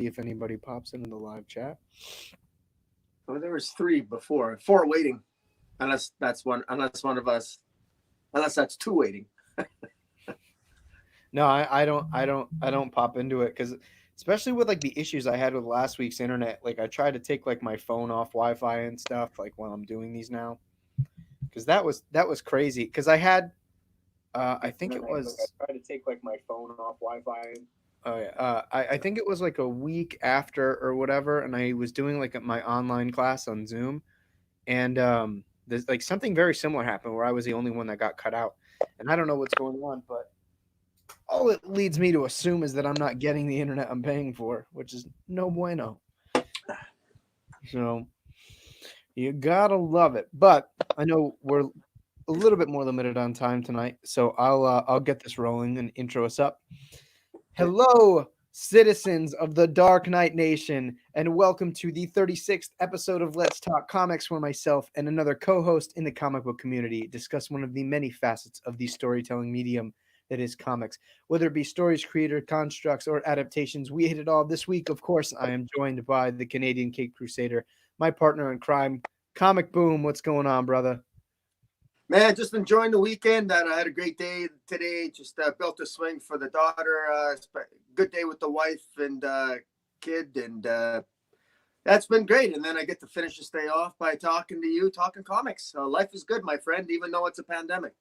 See if anybody pops into the live chat. Well, there was three before, four waiting, unless one of us, unless that's two waiting. No, I don't pop into it because especially with like the issues I had with last week's internet, like I try to take like my phone off Wi-Fi and stuff like while I'm doing these now because that was crazy because I had I think it Like was I try to take like my phone off Wi-Fi. oh yeah I think it was like a week after or whatever, and I was doing like my online class on Zoom, and there's like something very similar happened where I was the only one that got cut out, and I don't know what's going on, but all it leads me to assume is that I'm not getting the internet I'm paying for, which is no bueno. So you gotta love it. But I know we're a little bit more limited on time tonight, so I'll get this rolling and intro us up. Hello, citizens of the Dark Knight Nation, and welcome to the 36th episode of Let's Talk Comics, where myself and another co-host in the comic book community discuss one of the many facets of the storytelling medium that is comics. Whether it be stories, created constructs, or adaptations, we hit it all. This week, of course, I am joined by the Canadian Cape Crusader, my partner in crime, Comic Boom. What's going on, brother? Man, just enjoying the weekend. And I had a great day today. Just built a swing for the daughter. Good day with the wife and kid, and that's been great. And then I get to finish this day off by talking to you, talking comics. So life is good, my friend, even though it's a pandemic.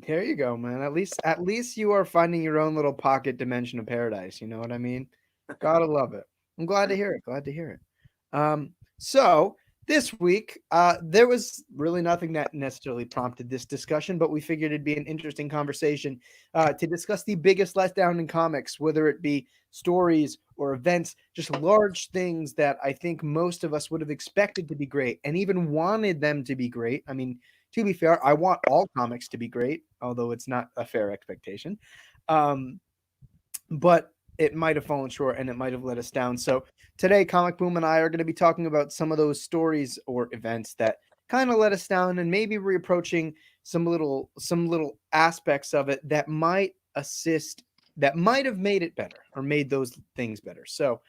There you go, man. At least you are finding your own little pocket dimension of paradise. You know what I mean? Gotta love it. I'm glad to hear it. Glad to hear it. So this week, there was really nothing that necessarily prompted this discussion, but we figured it'd be an interesting conversation to discuss the biggest letdown in comics, whether it be stories or events, just large things that I think most of us would have expected to be great and even wanted them to be great. I mean, to be fair, I want all comics to be great, although it's not a fair expectation. Um, but it might have fallen short and it might have let us down. So today, Comic Boom and I are going to be talking about some of those stories or events that kind of let us down, and maybe reapproaching some little aspects of it that might assist, that might have made it better or made those things better. So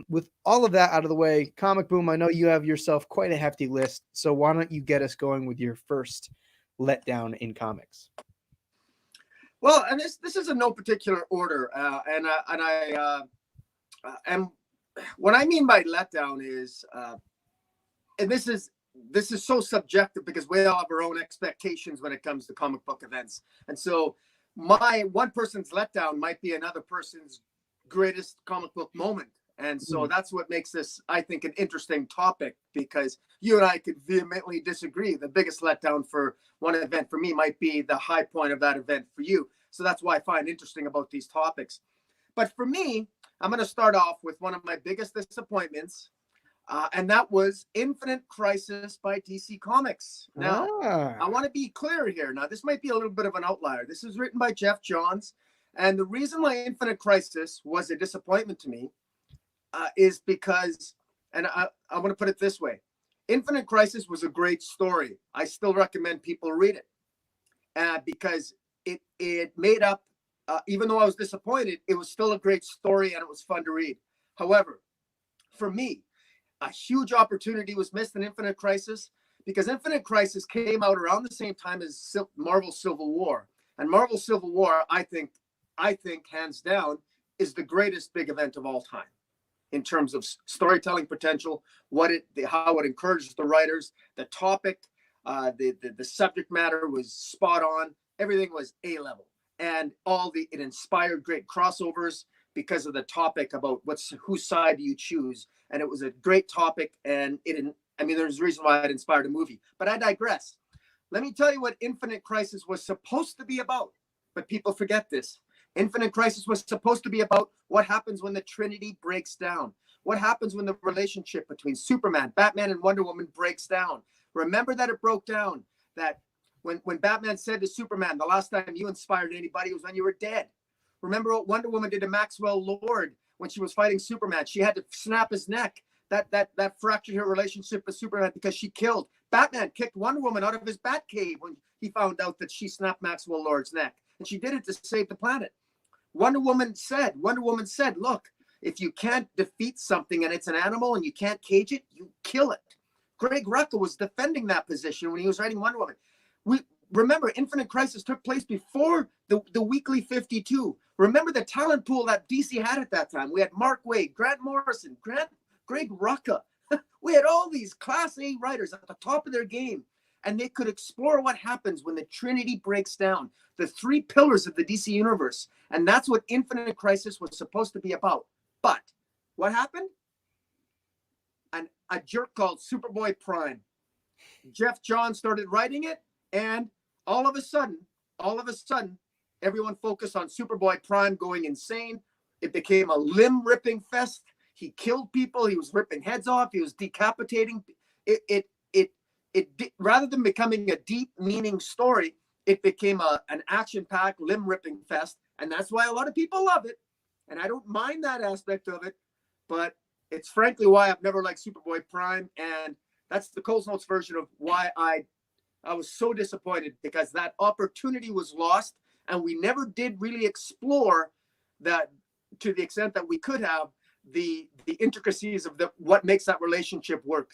with all of that out of the way, Comic Boom, I know you have yourself quite a hefty list. So why don't you get us going with your first letdown in comics? Well, and this is in no particular order, and I am what I mean by letdown is, and this is so subjective because we all have our own expectations when it comes to comic book events, and so my one person's letdown might be another person's greatest comic book moment. And so that's what makes this, I think, an interesting topic, because you and I could vehemently disagree. The biggest letdown for one event for me might be the high point of that event for you. So that's why I find interesting about these topics. But for me, I'm going to start off with one of my biggest disappointments, and that was Infinite Crisis by DC Comics. Now, I want to be clear here. Now, this might be a little bit of an outlier. This is written by Jeff Johns. And the reason why Infinite Crisis was a disappointment to me is because, and I want to put it this way, Infinite Crisis was a great story. I still recommend people read it because it made up, even though I was disappointed, it was still a great story and it was fun to read. However, for me, a huge opportunity was missed in Infinite Crisis, because Infinite Crisis came out around the same time as Marvel Civil War. And Marvel Civil War, I think hands down, is the greatest big event of all time in terms of storytelling potential, how it encourages the writers, the topic, the subject matter was spot on. Everything was A-level, and it inspired great crossovers because of the topic about whose side do you choose. And it was a great topic, and there's a reason why it inspired a movie, but I digress. Let me tell you what Infinite Crisis was supposed to be about, but people forget this. Infinite Crisis was supposed to be about what happens when the Trinity breaks down. What happens when the relationship between Superman, Batman, and Wonder Woman breaks down. Remember that it broke down. That when Batman said to Superman, the last time you inspired anybody was when you were dead. Remember what Wonder Woman did to Maxwell Lord when she was fighting Superman. She had to snap his neck. That fractured her relationship with Superman because she killed. Batman kicked Wonder Woman out of his Batcave when he found out that she snapped Maxwell Lord's neck. And she did it to save the planet. Wonder Woman said, look, if you can't defeat something and it's an animal and you can't cage it, you kill it. Greg Rucka was defending that position when he was writing Wonder Woman. We remember Infinite Crisis took place before the Weekly 52. Remember the talent pool that DC had at that time. We had Mark Waid, Grant Morrison, Greg Rucka. We had all these Class A writers at the top of their game, and they could explore what happens when the Trinity breaks down, the three pillars of the DC universe. And that's what Infinite Crisis was supposed to be about. But what happened? A jerk called Superboy Prime. Jeff Johns started writing it, and all of a sudden, everyone focused on Superboy Prime going insane. It became a limb-ripping fest. He killed people. He was ripping heads off. He was decapitating. It rather than becoming a deep meaning story, it became an action-packed, limb-ripping fest, and that's why a lot of people love it. And I don't mind that aspect of it, but it's frankly why I've never liked Superboy Prime, and that's the Coles Notes version of why I was so disappointed, because that opportunity was lost, and we never did really explore that to the extent that we could have the intricacies of what makes that relationship work.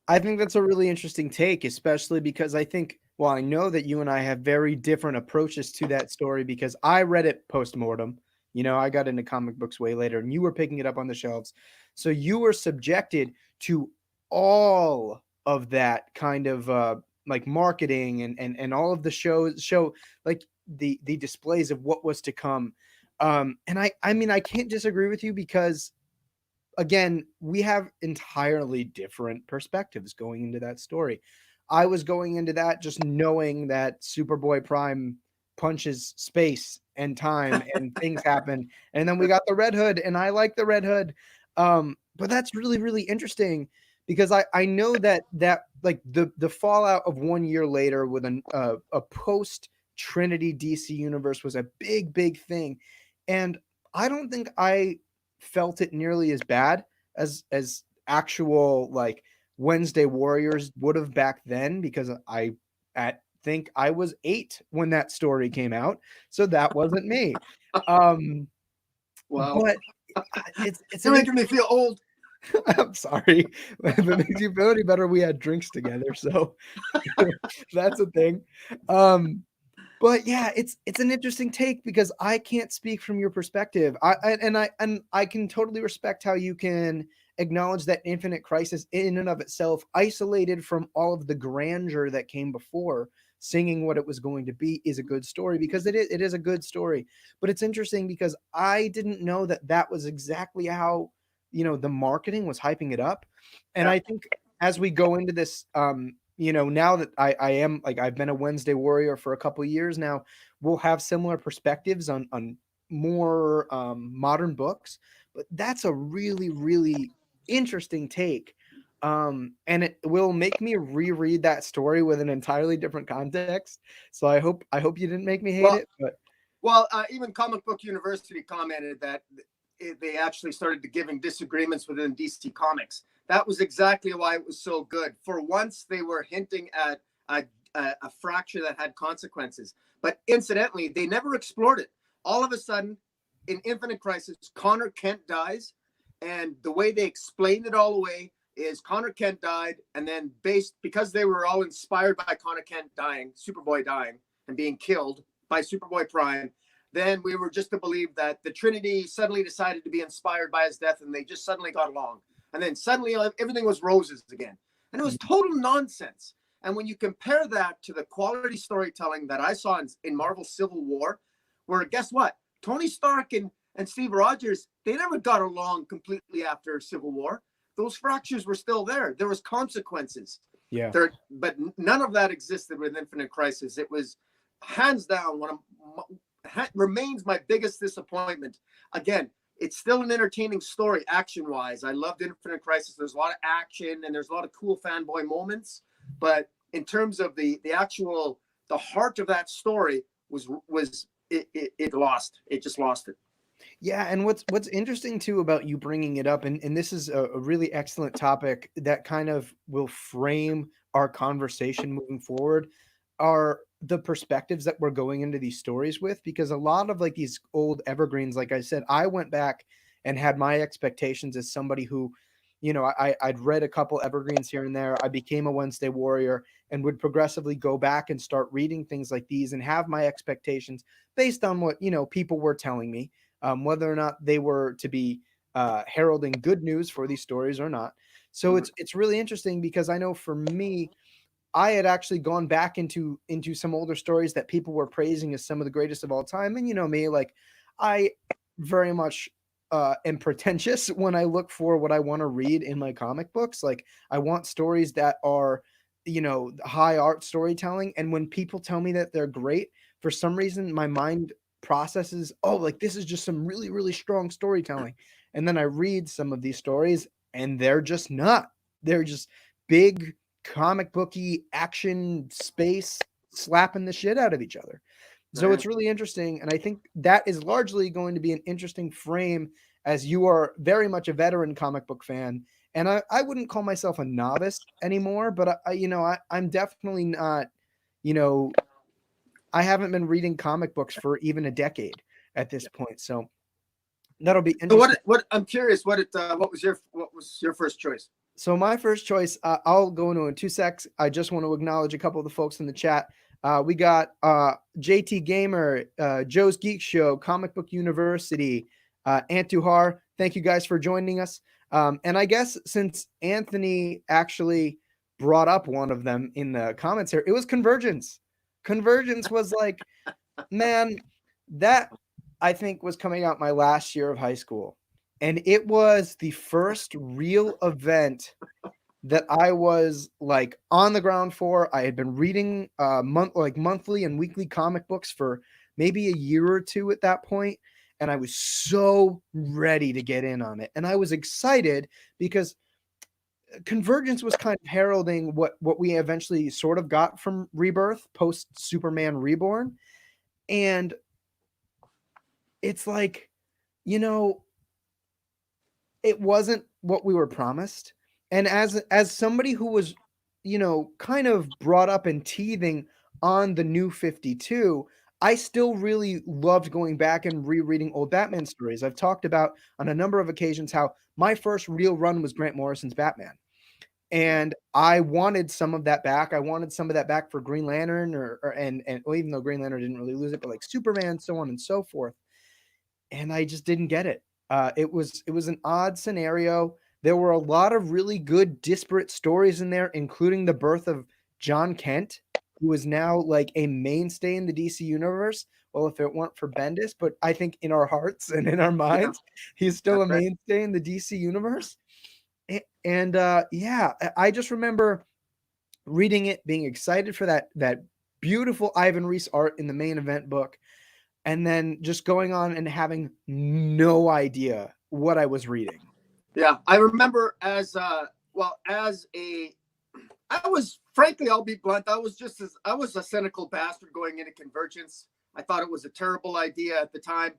I think that's a really interesting take, especially because I know that you and I have very different approaches to that story, because I read it post-mortem. I got into comic books way later, and you were picking it up on the shelves. So you were subjected to all of that kind of like marketing and all of the show like the displays of what was to come. And I mean, I can't disagree with you, because again, we have entirely different perspectives going into that story. I was going into that just knowing that Superboy Prime punches space and time and things happen. And then we got the Red Hood, and I like the Red Hood. But that's really, really interesting, because I know that like the fallout of 1 year later with a post Trinity DC universe was a big, big thing. And I don't think I felt it nearly as bad as actual like Wednesday Warriors would have back then, because I think I was 8 when that story came out, so that wasn't me. Wow. But it's You're making me feel old. I'm sorry. If it makes you feel any better, we had drinks together, so that's a thing. But yeah, it's an interesting take, because I can't speak from your perspective. I can totally respect how you can acknowledge that Infinite Crisis in and of itself, isolated from all of the grandeur that came before, singing what it was going to be, is a good story, because it is a good story. But it's interesting because I didn't know that was exactly how the marketing was hyping it up. And I think as we go into this, now that I am like, I've been a Wednesday Warrior for a couple of years now, we'll have similar perspectives on more modern books. But that's a really, really interesting take. And it will make me reread that story with an entirely different context. So I hope you didn't make me hate it. But even Comic Book University commented that they actually started giving disagreements within DC Comics. That was exactly why it was so good. For once, they were hinting at a fracture that had consequences. But incidentally, they never explored it. All of a sudden, in Infinite Crisis, Connor Kent dies. And the way they explained it all away is Connor Kent died. And then because they were all inspired by Connor Kent dying, Superboy dying, and being killed by Superboy Prime, then we were just to believe that the Trinity suddenly decided to be inspired by his death, and they just suddenly got along. And then suddenly everything was roses again. And it was total nonsense. And when you compare that to the quality storytelling that I saw in Marvel Civil War, where guess what? Tony Stark and Steve Rogers, they never got along completely after Civil War. Those fractures were still there. There was consequences. Yeah. But none of that existed with Infinite Crisis. It was hands down remains my biggest disappointment. Again, it's still an entertaining story action-wise. I loved Infinite Crisis. There's a lot of action and there's a lot of cool fanboy moments. But in terms of the heart of that story it lost. It just lost it. Yeah, and what's interesting too about you bringing it up, and this is a really excellent topic that kind of will frame our conversation moving forward, are the perspectives that we're going into these stories with, because a lot of like these old evergreens, like I said, I went back and had my expectations as somebody who, I'd read a couple evergreens here and there. I became a Wednesday warrior and would progressively go back and start reading things like these and have my expectations based on what, people were telling me, whether or not they were to be heralding good news for these stories or not. So it's really interesting because I know for me, I had actually gone back into some older stories that people were praising as some of the greatest of all time. And you know me, like I very much am pretentious when I look for what I want to read in my comic books. Like I want stories that are, high art storytelling. And when people tell me that they're great, for some reason my mind processes, oh, like this is just some really, really strong storytelling. And then I read some of these stories and they're just not. They're just big comic booky action space slapping the shit out of each other. So it's really interesting. And I think that is largely going to be an interesting frame as you are very much a veteran comic book fan. And I wouldn't call myself a novice anymore, but I'm definitely not, I haven't been reading comic books for even a decade at this point. So that'll be interesting. So what I'm curious, what was your first choice? So my first choice, I'll go into in 2 secs. I just want to acknowledge a couple of the folks in the chat. We got JT Gamer, Joe's Geek Show, Comic Book University, Antuhar. Thank you guys for joining us. And I guess since Anthony actually brought up one of them in the comments here, it was Convergence. Convergence was like, man, that I think was coming out my last year of high school. And it was the first real event that I was like on the ground for. I had been reading monthly and weekly comic books for maybe a year or two at that point, and I was so ready to get in on it. And I was excited because Convergence was kind of heralding what we eventually sort of got from Rebirth, post Superman Reborn. And it's like, it wasn't what we were promised. And as somebody who was, kind of brought up and teething on the New 52, I still really loved going back and rereading old Batman stories. I've talked about on a number of occasions how my first real run was Grant Morrison's Batman. And I wanted some of that back. I wanted some of that back for Green Lantern and well, even though Green Lantern didn't really lose it, but like Superman, so on and so forth. And I just didn't get it. It was an odd scenario. There were a lot of really good disparate stories in there, including the birth of John Kent, who is now like a mainstay in the DC universe. Well, if it weren't for Bendis, but I think in our hearts and in our minds, he's still a mainstay in the DC universe. And I just remember reading it, being excited for that beautiful Ivan Reis art in the main event book, and then just going on and having no idea what I was reading. Yeah, I remember I was, frankly, I'll be blunt, I was a cynical bastard going into Convergence. I thought it was a terrible idea at the time.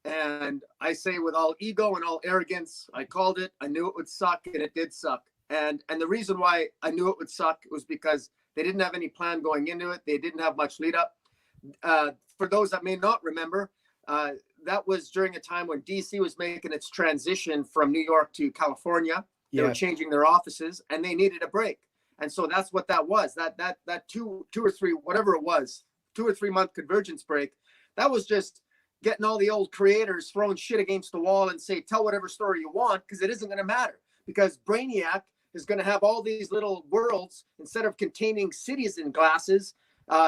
And I say with all ego and all arrogance, I called it. I knew it would suck, and it did suck. And the reason why I knew it would suck was because they didn't have any plan going into it. They didn't have much lead up. For those that may not remember, that was during a time when DC was making its transition from New York to California. They were changing their offices, and they needed a break. And so that's what that was. That two or three, whatever it was, 2 or 3 month Convergence break. That was just getting all the old creators throwing shit against the wall and say, tell whatever story you want, because it isn't going to matter. Because Brainiac is going to have all these little worlds, instead of containing cities in glasses,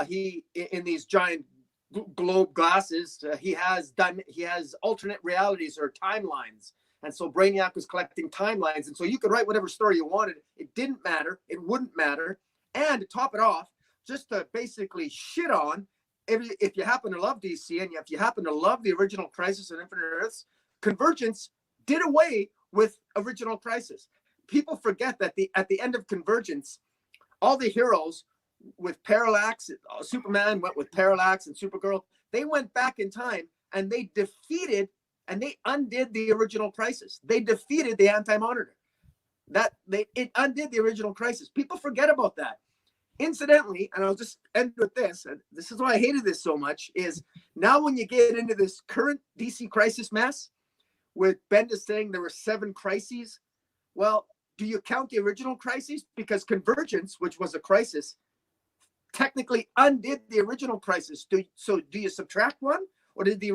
he in these giant globe glasses, he has alternate realities or timelines. And so Brainiac was collecting timelines. And so you could write whatever story you wanted. It didn't matter. It wouldn't matter. And to top it off, just to basically shit on, if you happen to love DC and if you happen to love the original Crisis on Infinite Earths, Convergence did away with original Crisis. People forget that at the end of Convergence, all the heroes with Parallax, Superman went with Parallax and Supergirl, they went back in time and they defeated and they undid the original Crisis. They defeated the Anti-Monitor. It undid the original Crisis. People forget about that. Incidentally, and I'll just end with this, and this is why I hated this so much, is now when you get into this current DC Crisis mess, with Bendis saying there were 7 crises. Well, do you count the original crises? Because Convergence, which was a crisis, technically undid the original crisis. So do you subtract one, or did the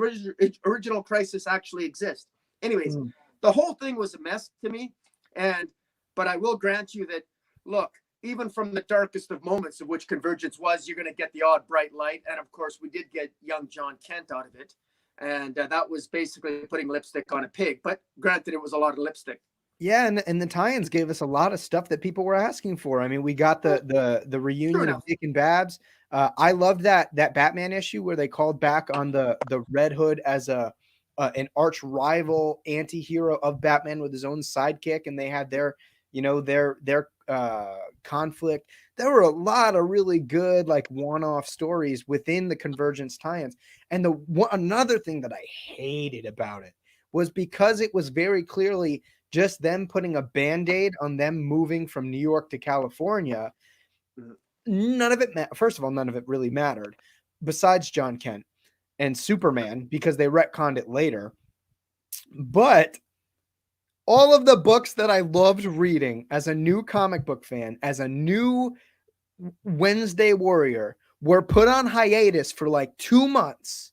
original crisis actually exist? Anyways, the whole thing was a mess to me. But I will grant you that, look, even from the darkest of moments, of which Convergence was, you're going to get the odd bright light. And of course, we did get young John Kent out of it. And that was basically putting lipstick on a pig. But granted, it was a lot of lipstick. Yeah, and the tie-ins gave us a lot of stuff that people were asking for. I mean, we got the reunion of Dick and Babs. I loved that Batman issue where they called back on the Red Hood as an arch rival anti-hero of Batman with his own sidekick, and they had their conflict. There were a lot of really good like one-off stories within the Convergence tie-ins. And another thing that I hated about it was because it was very clearly just them putting a Band-Aid on them moving from New York to California. None of it, first of all, none of it really mattered besides John Kent and Superman, because they retconned it later. But all of the books that I loved reading as a new comic book fan, as a new Wednesday warrior, were put on hiatus for like 2 months.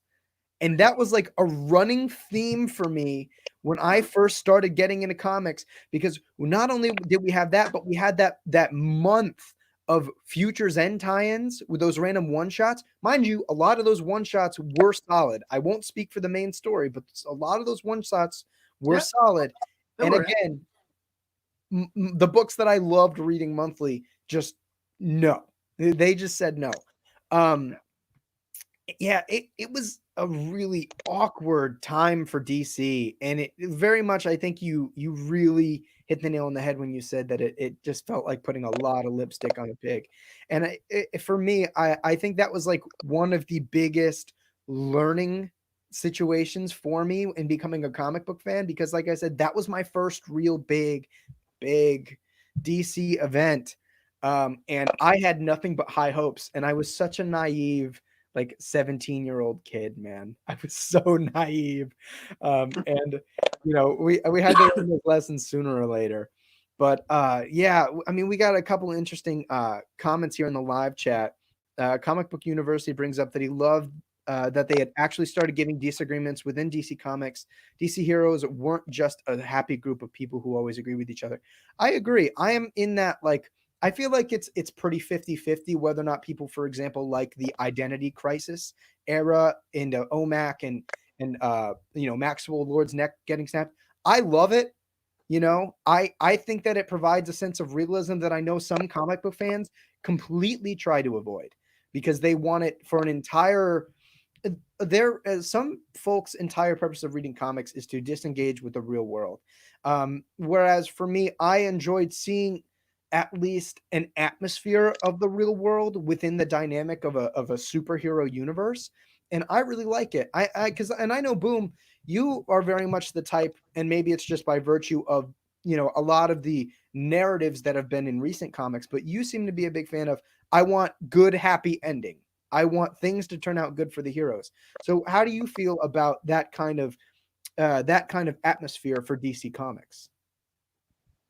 And that was like a running theme for me when I first started getting into comics, because not only did we have that, but we had that month of Futures End tie-ins with those random one-shots. Mind you, a lot of those one-shots were solid. I won't speak for the main story, but a lot of those one-shots were solid. And again, the books that I loved reading monthly, just no. They just said no. Yeah, it was a really awkward time for DC, and it very much, I think you really hit the nail on the head when you said that it just felt like putting a lot of lipstick on a pig. And for me, I think that was like one of the biggest learning situations for me in becoming a comic book fan, because like I said, that was my first real big DC event. And I had nothing but high hopes, and I was such a naive, like 17-year-old kid, man. I was so naive. And we had to learn those lessons sooner or later. But yeah, I mean, we got a couple of interesting comments here in the live chat. Comic Book University brings up that he loved that they had actually started giving disagreements within DC Comics. DC heroes weren't just a happy group of people who always agree with each other. I agree. I am in that, like, I feel like it's pretty 50-50 whether or not people, for example, like the Identity Crisis era into OMAC and Maxwell Lord's neck getting snapped. I love it. I think that it provides a sense of realism that I know some comic book fans completely try to avoid, because they want it for an entire some folks' entire purpose of reading comics is to disengage with the real world. Whereas for me, I enjoyed seeing at least an atmosphere of the real world within the dynamic of a superhero universe. And I really like it. I know, Boom, you are very much the type, and maybe it's just by virtue of, a lot of the narratives that have been in recent comics, but you seem to be a big fan of, I want good, happy ending. I want things to turn out good for the heroes. So how do you feel about that kind of atmosphere for DC Comics?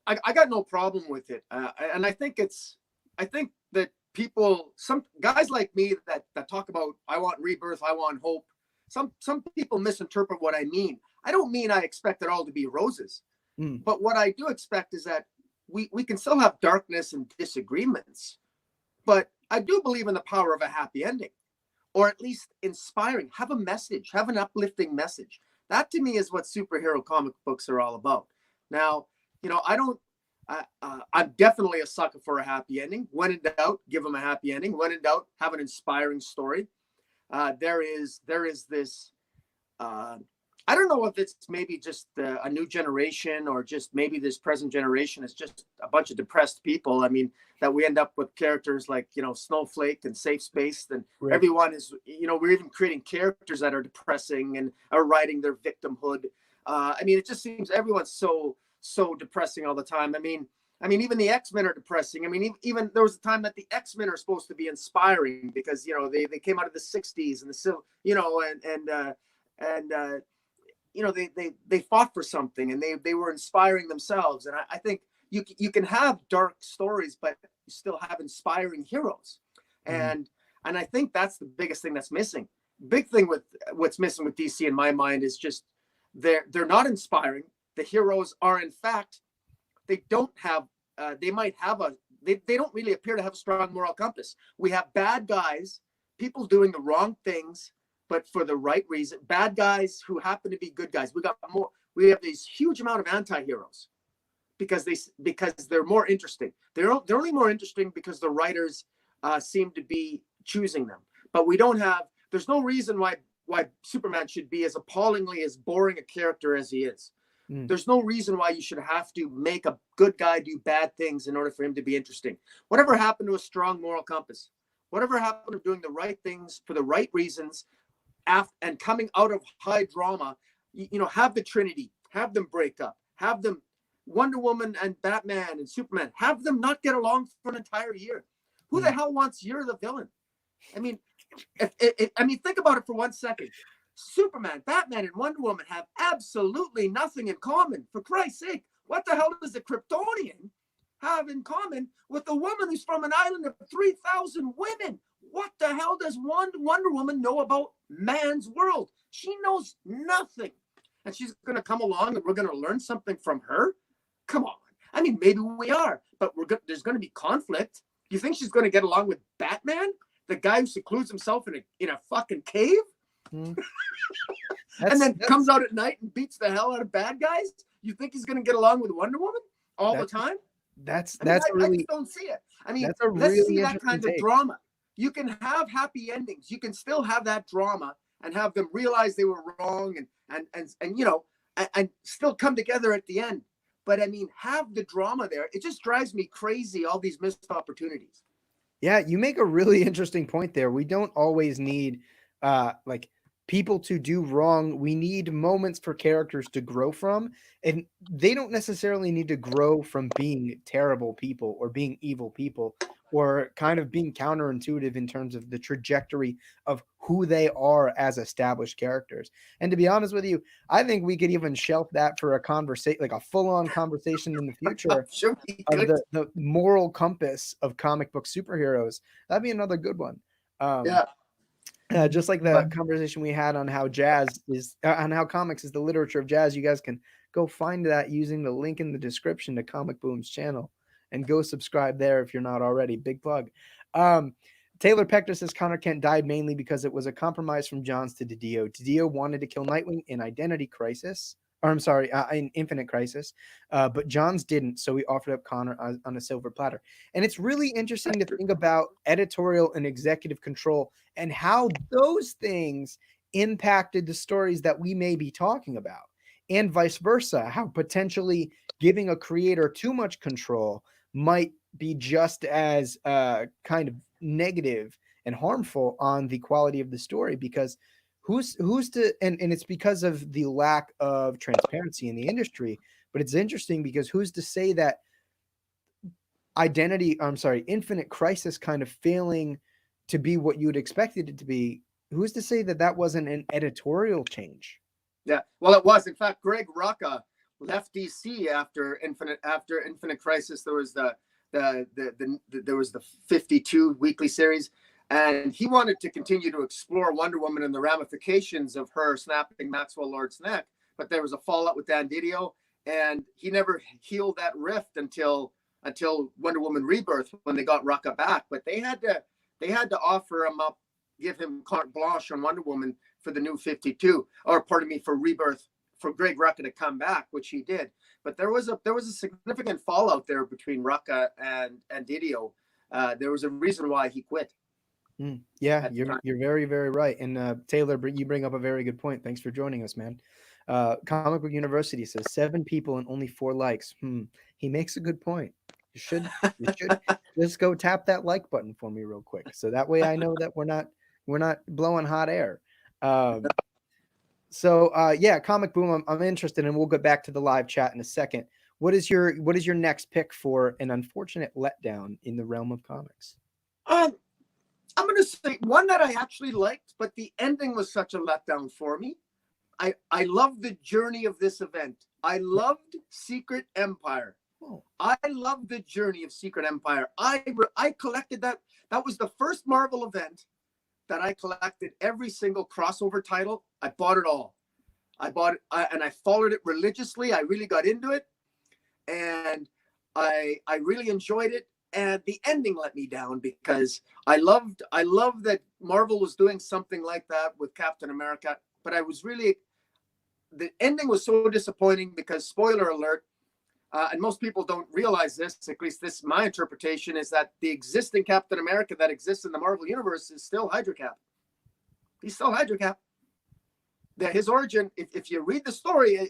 I got no problem with it. And I think that people, some guys like me that talk about, I want rebirth, I want hope. Some people misinterpret what I mean. I don't mean I expect it all to be roses. But what I do expect is that we can still have darkness and disagreements, but I do believe in the power of a happy ending, or at least inspiring, have a message, have an uplifting message. That to me is what superhero comic books are all about. Now, I'm definitely a sucker for a happy ending. When in doubt, give them a happy ending. When in doubt, have an inspiring story. There is this, I don't know if it's maybe just a new generation, or just maybe this present generation is just a bunch of depressed people. I mean, that we end up with characters like, Snowflake and Safe Space. Then everyone is, we're even creating characters that are depressing and are writing their victimhood. I mean, it just seems everyone's so depressing all the time. I mean, even the X-Men are depressing. I mean, even there was a time that the X-Men are supposed to be inspiring, because, they came out of the 60s and they fought for something, and they were inspiring themselves. And I think you can have dark stories, but you still have inspiring heroes. And I think that's the biggest thing that's missing. Big thing with what's missing with DC in my mind is just they're not inspiring. The heroes are, in fact, they don't have they might have they don't really appear to have a strong moral compass. We have bad guys, people doing the wrong things, but for the right reason. Bad guys who happen to be good guys. We have these huge amount of anti-heroes because they're more interesting. They're only more interesting because the writers seem to be choosing them. But there's no reason why Superman should be as appallingly as boring a character as he is. There's no reason why you should have to make a good guy do bad things in order for him to be interesting. Whatever happened to a strong moral compass? Whatever happened to doing the right things for the right reasons and coming out of high drama? Have the Trinity, have them break up, have them Wonder Woman and Batman and Superman, have them not get along for an entire year. Who the hell wants you're the villain? I mean, think about it for 1 second. Superman, Batman, and Wonder Woman have absolutely nothing in common. For Christ's sake, what the hell does a Kryptonian have in common with a woman who's from an island of 3,000 women? What the hell does Wonder Woman know about man's world? She knows nothing. And she's going to come along and we're going to learn something from her? Come on. I mean, maybe we are, but there's going to be conflict. You think she's going to get along with Batman? The guy who secludes himself in a fucking cave? And then comes out at night and beats the hell out of bad guys? You think he's going to get along with Wonder Woman all the time? I just don't see it. I mean, that's a let's really see that kind of take. drama. You can have happy endings. You can still have that drama and have them realize they were wrong and still come together at the end. But I mean, have the drama there. It just drives me crazy, all these missed opportunities. Yeah, you make a really interesting point there. We don't always need people to do wrong. We need moments for characters to grow from, and they don't necessarily need to grow from being terrible people or being evil people or kind of being counterintuitive in terms of the trajectory of who they are as established characters. And to be honest with you, I think we could even shelf that for a conversation, like a full-on conversation in the future Sure, of the moral compass of comic book superheroes. That'd be another good one. Just like the conversation we had on how jazz is, on how comics is the literature of jazz. You guys can go find that using the link in the description to Comic Boom's channel and go subscribe there if you're not already. Big plug. Taylor Pector says Connor Kent died mainly because it was a compromise from Johns to DiDio. DiDio wanted to kill Nightwing in in Infinite Crisis, but Johns didn't, so he offered up Connor on a silver platter. And it's really interesting to think about editorial and executive control and how those things impacted the stories that we may be talking about, and vice versa, how potentially giving a creator too much control might be just as kind of negative and harmful on the quality of the story, because who's to and it's because of the lack of transparency in the industry. But it's interesting because who's to say that Infinite Crisis kind of failing to be what you would expect it to be, who's to say that that wasn't an editorial change? Yeah, well, it was. In fact, Greg Rucka left DC after Infinite Crisis. There was the 52 weekly series, and he wanted to continue to explore Wonder Woman and the ramifications of her snapping Maxwell Lord's neck. But there was a fallout with Dan Didio, and he never healed that rift until Wonder Woman Rebirth, when they got Rucka back. But they had to offer him up, give him carte blanche on Wonder Woman for the new 52, or pardon me, for Rebirth, for Greg Rucka to come back, which he did. But there was a significant fallout there between Rucka and Didio. There was a reason why he quit. Yeah, you're very, very right. And Taylor, you bring up a very good point. Thanks for joining us, man. Comic Book University says 7 people and only 4 likes. He makes a good point. You should just go tap that like button for me real quick, so that way I know that we're not blowing hot air. Yeah, Comic Boom, I'm interested, and we'll get back to the live chat in a second. What is your next pick for an unfortunate letdown in the realm of comics? I'm going to say one that I actually liked, but the ending was such a letdown for me. I love the journey of this event. I loved Secret Empire. Oh. I love the journey of Secret Empire. I collected that. That was the first Marvel event that I collected every single crossover title. I bought it all. I bought it and I followed it religiously. I really got into it, and I really enjoyed it. And the ending let me down because I loved that Marvel was doing something like that with Captain America, but I was really, the ending was so disappointing because, spoiler alert, and most people don't realize this, at least this is my interpretation, is that the existing Captain America that exists in the Marvel Universe is still Hydra Cap. He's still Hydra Cap. His origin, if you read the story,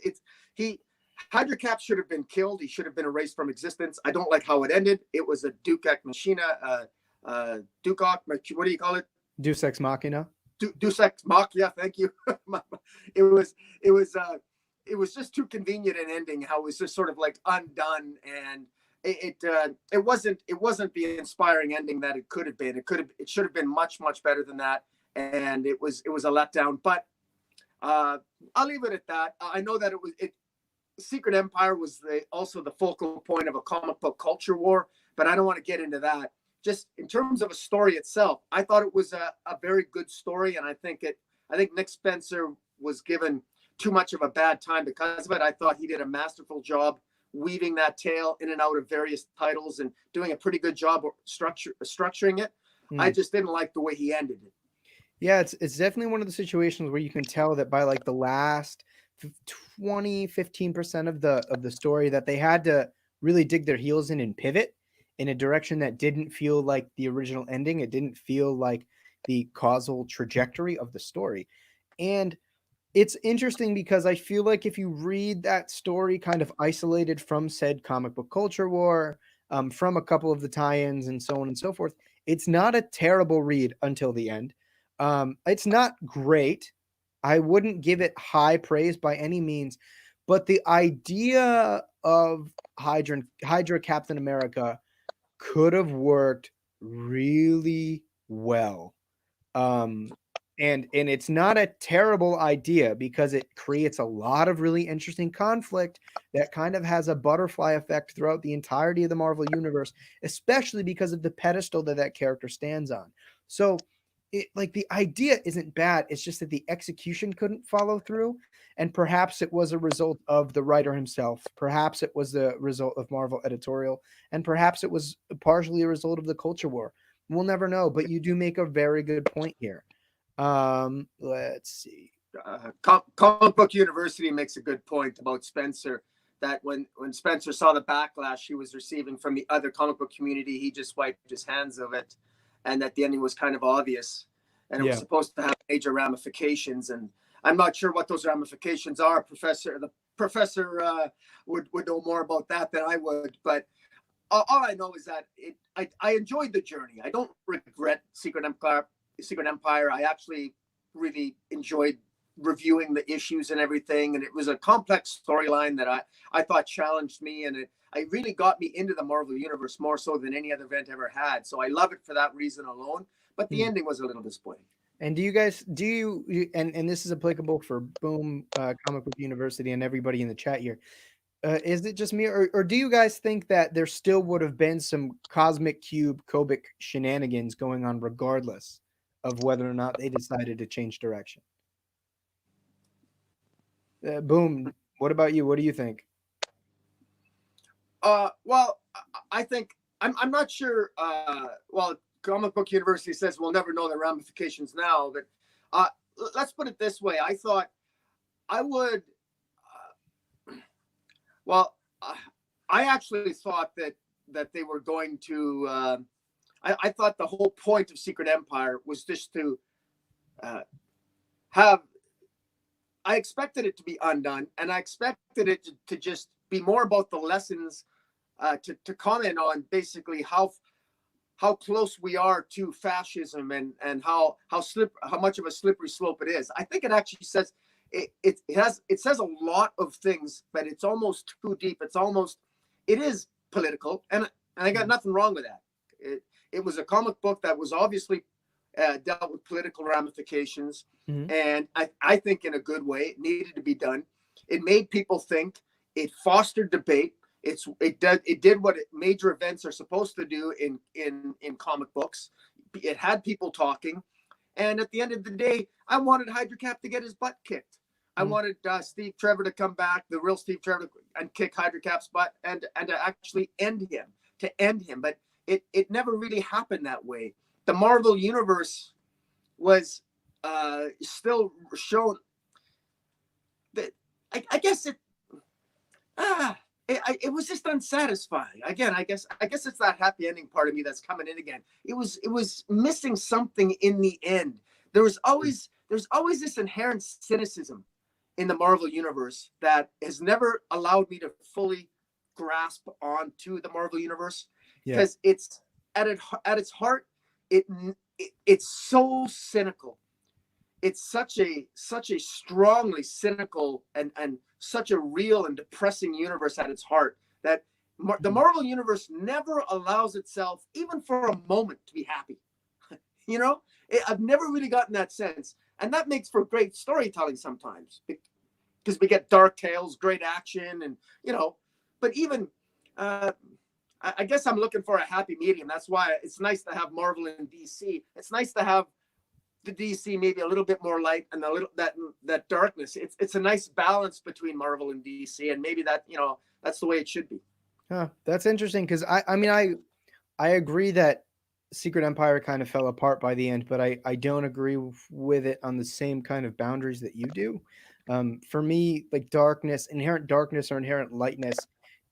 Hydra Cap should have been killed. He should have been erased from existence. I don't like how it ended. It was a Duke Ex Machina, Duke Ex, what do you call it? Deus Ex Machina. Deus Ex Machina, thank you. It was just too convenient an ending. How it was just sort of like undone, and it wasn't the inspiring ending that it could have been. It should have been much better than that, and it was a letdown. But I'll leave it at that. I know that Secret Empire was also the focal point of a comic book culture war, but I don't want to get into that. Just in terms of a story itself, I thought it was a very good story, and I think Nick Spencer was given too much of a bad time because of it. I thought he did a masterful job weaving that tale in and out of various titles and doing a pretty good job of structuring it. I just didn't like the way he ended it. Yeah, it's definitely one of the situations where you can tell that by like the last 15% of the story that they had to really dig their heels in and pivot in a direction that didn't feel like the original ending. It didn't feel like the causal trajectory of the story. And it's interesting because I feel like if you read that story kind of isolated from said comic book culture war, from a couple of the tie-ins and so on and so forth, it's not a terrible read until the end. It's not great. I wouldn't give it high praise by any means, but the idea of Hydra Captain America could have worked really well. And it's not a terrible idea because it creates a lot of really interesting conflict that kind of has a butterfly effect throughout the entirety of the Marvel Universe, especially because of the pedestal that character stands on. So the idea isn't bad. It's just that the execution couldn't follow through. And perhaps it was a result of the writer himself. Perhaps it was the result of Marvel editorial. And perhaps it was partially a result of the culture war. We'll never know, but you do make a very good point here. Let's see. Comic Book University makes a good point about Spencer, that when Spencer saw the backlash he was receiving from the other comic book community, he just wiped his hands of it, and that the ending was kind of obvious, and it was supposed to have major ramifications. And I'm not sure what those ramifications are. The professor would know more about that than I would, but all I know is that I enjoyed the journey. I don't regret Secret Empire. I actually really enjoyed reviewing the issues and everything, and it was a complex storyline that I thought challenged me, and it really got me into the Marvel Universe more so than any other event ever had. So I love it for that reason alone, but the ending was a little disappointing. And do you and this is applicable for Boom, Comic Book University, and everybody in the chat here, is it just me, or do you guys think that there still would have been some Cosmic Cube Kobik shenanigans going on regardless of whether or not they decided to change direction? Boom, what about you? What do you think? Well, I think I'm not sure. Well, Comic Book University says we'll never know the ramifications now, but let's put it this way. I thought I would. I actually thought that they were going to. I thought the whole point of Secret Empire was just to have. I expected it to be undone, and I expected it to just be more about the lessons, to comment on basically how close we are to fascism and how much of a slippery slope it is. I think it actually says it says a lot of things, but it's almost too deep. It is political, and I got nothing wrong with that. It was a comic book that was obviously dealt with political ramifications, Mhm. and I think in a good way. It needed to be done. It made people think. It fostered debate. It did what major events are supposed to do in comic books. It had people talking, and at the end of the day, I wanted Hydra-Cap to get his butt kicked. I Mhm. wanted Steve Trevor to come back, the real Steve Trevor, and kick Hydra-Cap's butt, and to actually end him. But it never really happened that way. The Marvel universe was still shown that I guess ah it was just unsatisfying. Again, I guess it's that happy ending part of me that's coming in again. It was missing something in the end. There's always this inherent cynicism in the Marvel universe that has never allowed me to fully grasp onto the Marvel universe, Yeah. because it's at its heart, it's so cynical. It's such a strongly cynical and such a real and depressing universe at its heart that the Mhm. Marvel universe never allows itself even for a moment to be happy. You know, I've never really gotten that sense, and that makes for great storytelling sometimes, because we get dark tales, great action, and but even uh, I guess I'm looking for a happy medium. That's why it's nice to have Marvel and DC. It's nice to have the DC maybe a little bit more light and a little that darkness. It's a nice balance between Marvel and DC, and maybe that's the way it should be. Huh, that's interesting because I mean I agree that Secret Empire kind of fell apart by the end, but I don't agree with it on the same kind of boundaries that you do. For me, like inherent darkness or inherent lightness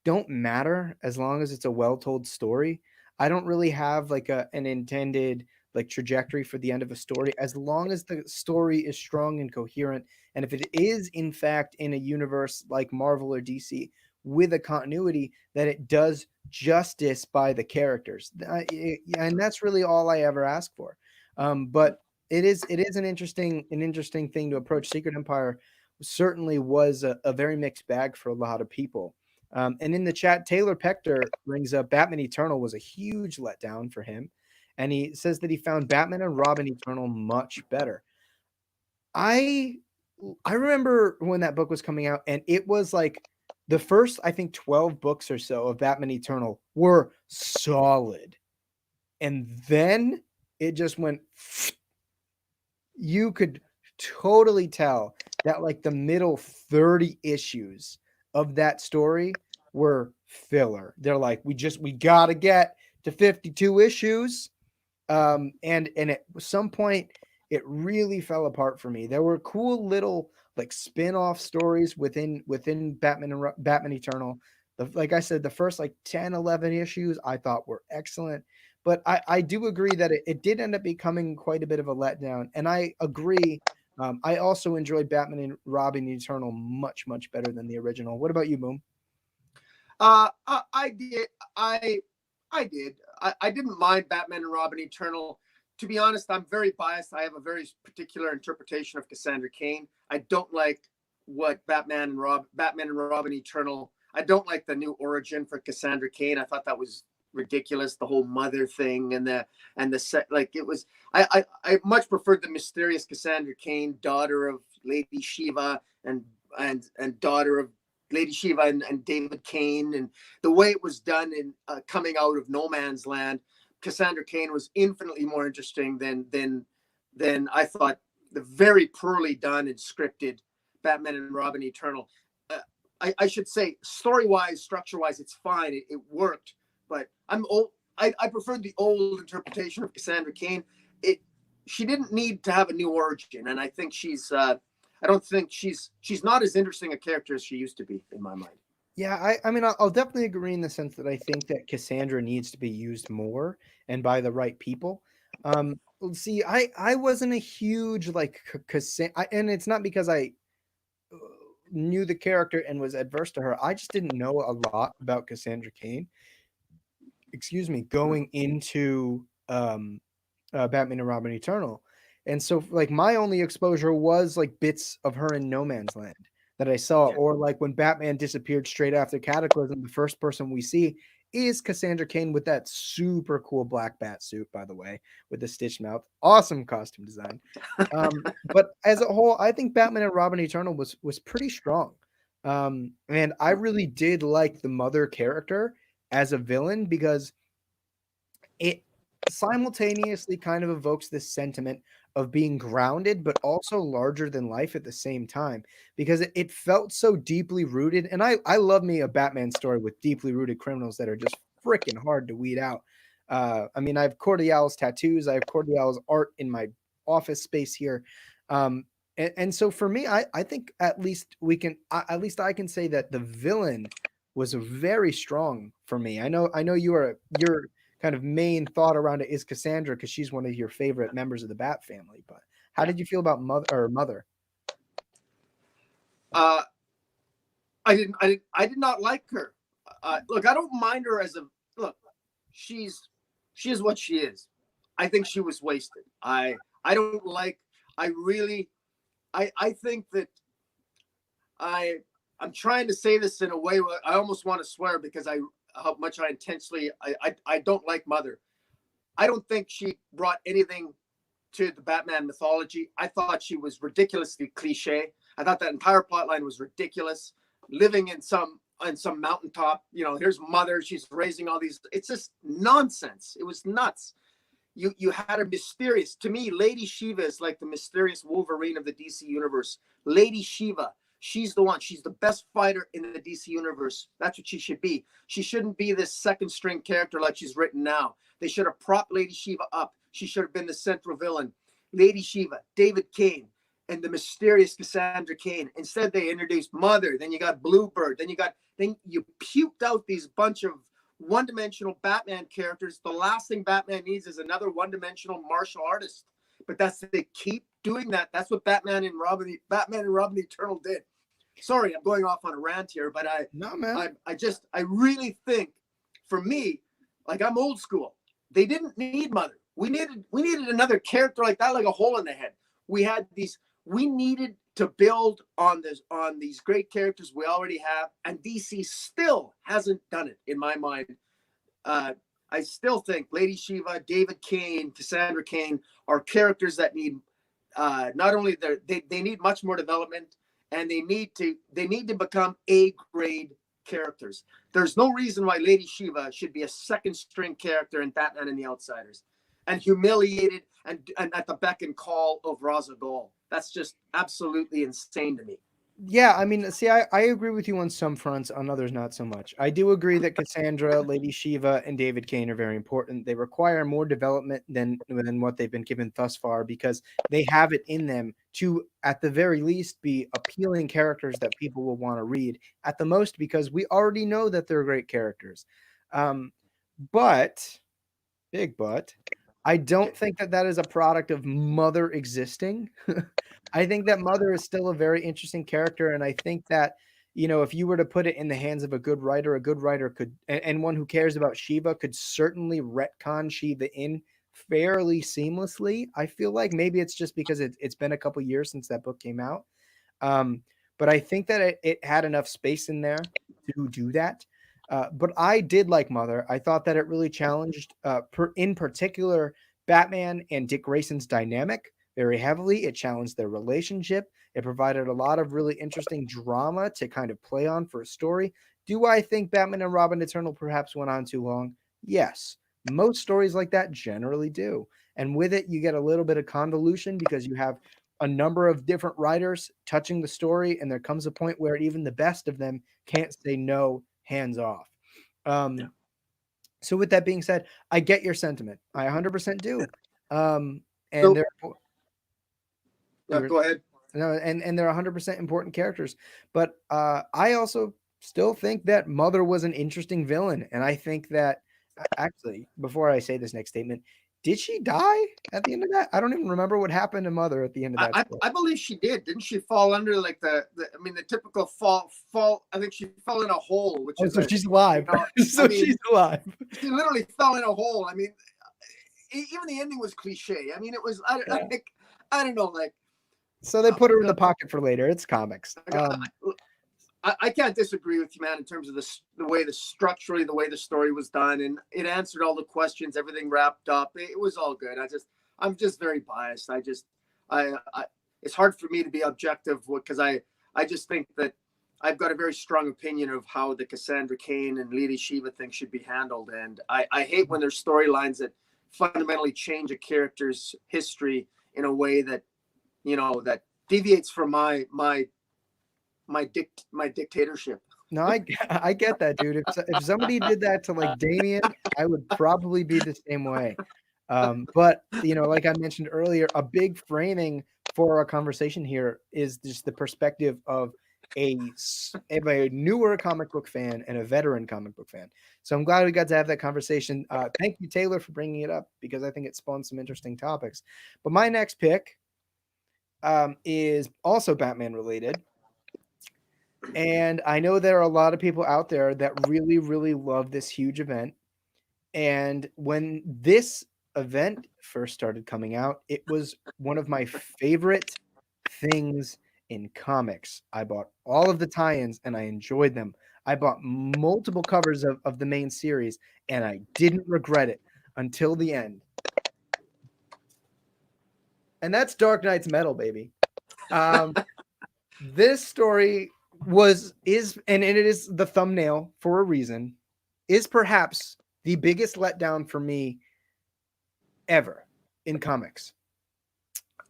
don't matter as long as it's a well-told story. I don't really have like an intended like trajectory for the end of a story as long as the story is strong and coherent. And if it is in fact in a universe like Marvel or DC with a continuity that it does justice by the characters, and that's really all I ever ask for. But it is an interesting thing to approach. Secret Empire certainly was a very mixed bag for a lot of people. And in the chat, Taylor Pector brings up Batman Eternal was a huge letdown for him, and he says that he found Batman and Robin Eternal much better. I I remember when that book was coming out, and it was like the first, I think, 12 books or so of Batman Eternal were solid. And then it just went, you could totally tell that like the middle 30 issues of that story were filler. They're like, we gotta get to 52 issues. And at some point it really fell apart for me. There were cool little like spin-off stories within Batman Eternal. Like I said, the first like 10, 11 issues I thought were excellent, but I do agree that it did end up becoming quite a bit of a letdown, and I agree. I also enjoyed Batman and Robin Eternal much better than the original. What about you, Boom? I did. I did. I didn't mind Batman and Robin Eternal. To be honest, I'm very biased. I have a very particular interpretation of Cassandra Cain. I don't like what Batman and Robin Eternal. I don't like the new origin for Cassandra Cain. I thought that was ridiculous. The whole mother thing and the set, like it was. I much preferred the mysterious Cassandra Cain, daughter of Lady Shiva and daughter of Lady Shiva and David Kane, and the way it was done in coming out of No Man's Land. Cassandra Cain was infinitely more interesting than I thought. The very poorly done and scripted Batman and Robin Eternal. I should say, story wise, structure wise, it's fine. It worked, but I'm old. I preferred the old interpretation of Cassandra Cain. It She didn't need to have a new origin, and I think I don't think she's not as interesting a character as she used to be in my mind. Yeah, I mean, I'll definitely agree in the sense that I think that Cassandra needs to be used more and by the right people. See, I wasn't a huge like Cassandra, and it's not because I uh, knew the character and was adverse to her. I just didn't know a lot about Cassandra Cain. Excuse me, going into Batman and Robin Eternal, and so like my only exposure was like bits of her in No Man's Land. that I saw. Yeah. Or like when Batman disappeared straight after Cataclysm, the first person we see is Cassandra Cain with that super cool black bat suit, by the way, with the stitched mouth. Awesome costume design. But as a whole, I think Batman and Robin Eternal was pretty strong. And I really did like the mother character as a villain because it simultaneously kind of evokes this sentiment of being grounded, but also larger than life at the same time, because it felt so deeply rooted. And I love me a Batman story with deeply rooted criminals that are just freaking hard to weed out. I mean, I have Cordial's tattoos, I have Cordial's art in my office space here. And so for me, I think at least at least I can say that the villain was very strong for me. I know your kind of main thought around it is Cassandra because she's one of your favorite members of the Bat family. But how did you feel about Mother? I did not like her. Look, I don't mind her as a look. She is what she is. I think she was wasted. I don't like. I really. I think that I'm trying to say this in a way where I almost want to swear because how much I intentionally I don't like Mother. I don't think she brought anything to the Batman mythology. I thought she was ridiculously cliche. I thought that entire plotline was ridiculous. Living in some mountaintop, here's Mother. She's raising all these. It's just nonsense. It was nuts. You had a mysterious. To me, Lady Shiva is like the mysterious Wolverine of the DC universe. Lady Shiva. She's the one. She's the best fighter in the DC universe. That's what she should be. She shouldn't be this second string character like she's written now. They should have propped Lady Shiva up. She should have been the central villain. Lady Shiva, David Cain, and the mysterious Cassandra Cain. Instead, they introduced Mother. Then you got Bluebird. Then you puked out these bunch of one-dimensional Batman characters. The last thing Batman needs is another one-dimensional martial artist. But they keep doing that. That's what Batman and Robin Eternal did. Sorry, I'm going off on a rant here, but I really think, for me, like, I'm old school. They didn't need Mother. We needed another character like that, like a hole in the head. We needed to build on these great characters we already have, and DC still hasn't done it in my mind. I still think Lady Shiva, David Cain, Cassandra Cain are characters that need not only they need much more development, and they need to become A-grade characters. There's no reason why Lady Shiva should be a second string character in Batman and the Outsiders, and humiliated and at the beck and call of Ra's al Ghul. That's just absolutely insane to me. Yeah, I mean, see, I agree with you on some fronts, on others not so much. I do agree that Cassandra, Lady Shiva, and David Cain are very important. They require more development than what they've been given thus far because they have it in them to, at the very least, be appealing characters that people will want to read. At the most, because we already know that they're great characters. But, big but, I don't think that is a product of Mother existing. I think that Mother is still a very interesting character, and I think that, if you were to put it in the hands of a good writer could, and one who cares about Shiva, could certainly retcon Shiva in fairly seamlessly. I feel like maybe it's just because it's been a couple years since that book came out, but I think that it had enough space in there to do that. But I did like Mother. I thought that it really challenged, in particular, Batman and Dick Grayson's dynamic very heavily. It challenged their relationship. It provided a lot of really interesting drama to kind of play on for a story. Do I think Batman and Robin Eternal perhaps went on too long? Yes. Most stories like that generally do. And with it, you get a little bit of convolution because you have a number of different writers touching the story, and there comes a point where even the best of them can't say no, hands off. So with that being said, I get your sentiment. I 100% do. Go ahead. No, and they're 100% important characters. But I also still think that Mother was an interesting villain. And I think that, actually, before I say this next statement, did she die at the end of that? I don't even remember what happened to Mother at the end of that. I believe she did. Didn't she fall under like the typical fall? I think she fell in a hole, which is she's alive. She's alive. She literally fell in a hole. I mean, even the ending was cliche. I mean, it was I don't know, like, So they put her in the pocket for later. It's comics. I can't disagree with you, man, in terms of the way structurally, the way the story was done, and it answered all the questions, everything wrapped up. It was all good. I'm just very biased. I it's hard for me to be objective because I just think that I've got a very strong opinion of how the Cassandra Cain and Lady Shiva thing should be handled. And I hate when there's storylines that fundamentally change a character's history in a way that, that deviates from my dictatorship. No, I get that, dude. If somebody did that to like Damien, I would probably be the same way. But like I mentioned earlier, a big framing for our conversation here is just the perspective of a newer comic book fan and a veteran comic book fan. So I'm glad we got to have that conversation. Thank you, Taylor, for bringing it up because I think it spawned some interesting topics. But my next pick is also Batman related. And I know there are a lot of people out there that really, really love this huge event. And when this event first started coming out, it was one of my favorite things in comics. I bought all of the tie-ins and I enjoyed them. I bought multiple covers of the main series and I didn't regret it until the end. And that's Dark Knight's Metal, baby. This story is and it is the thumbnail for a reason, is perhaps the biggest letdown for me ever in comics.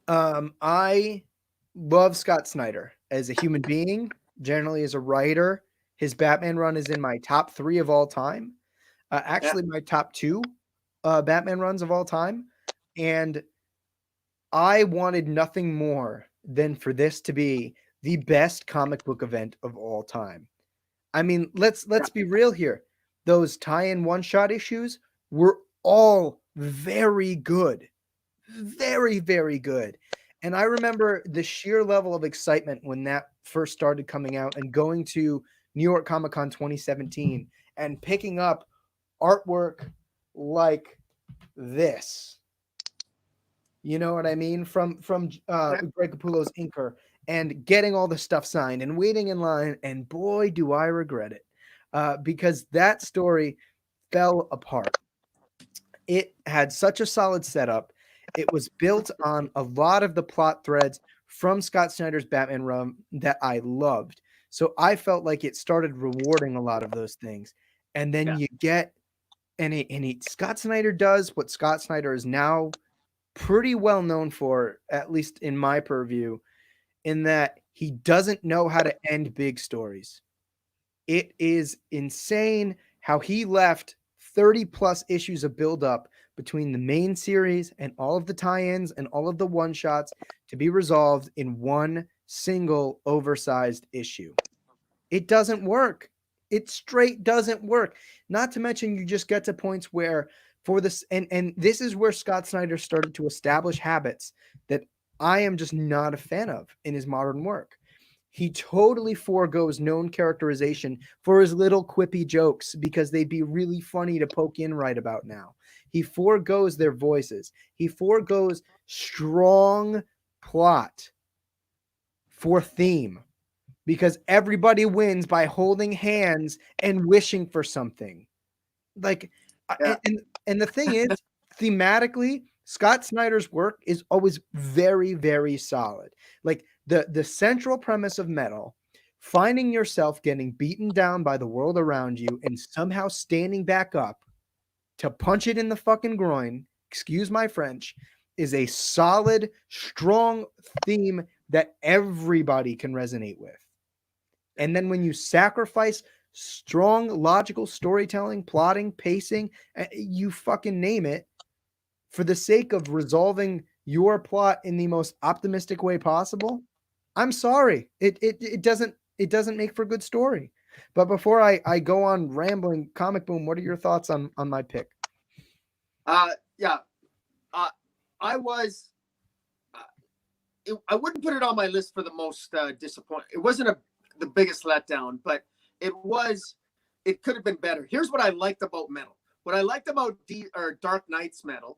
I love Scott Snyder as a human being, generally as a writer. His Batman run is in my top 3 of all time. My top 2 Batman runs of all time. And I wanted nothing more than for this to be the best comic book event of all time. I mean, let's be real here. Those tie-in one-shot issues were all very good. Very, very good. And I remember the sheer level of excitement when that first started coming out and going to New York Comic Con 2017 and picking up artwork like this. You know what I mean? From Greg Capullo's inker, and getting all the stuff signed and waiting in line. And boy, do I regret it. Because that story fell apart. It had such a solid setup. It was built on a lot of the plot threads from Scott Snyder's Batman run that I loved. So I felt like it started rewarding a lot of those things. And then you get, Scott Snyder does what Scott Snyder is now pretty well known for, at least in my purview, in that he doesn't know how to end big stories. It is insane how he left 30 plus issues of buildup between the main series and all of the tie-ins and all of the one-shots to be resolved in one single oversized issue. It doesn't work. It straight doesn't work. Not to mention you just get to points where for this, and this is where Scott Snyder started to establish habits that I am just not a fan of in his modern work. He totally forgoes known characterization for his little quippy jokes because they'd be really funny to poke in right about now. He forgoes their voices. He forgoes strong plot for theme because everybody wins by holding hands and wishing for something. Like, and the thing is, thematically, Scott Snyder's work is always very, very solid. Like the central premise of Metal, finding yourself getting beaten down by the world around you and somehow standing back up to punch it in the fucking groin, excuse my French, is a solid, strong theme that everybody can resonate with. And then when you sacrifice strong, logical storytelling, plotting, pacing, you fucking name it, for the sake of resolving your plot in the most optimistic way possible, I'm sorry. It doesn't make for a good story. But before I go on rambling, Comic Boom, what are your thoughts on my pick? I wouldn't put it on my list for the most disappointing. It wasn't the biggest letdown, but it could have been better. Here's what I liked about Metal. What I liked about Dark Knight's Metal,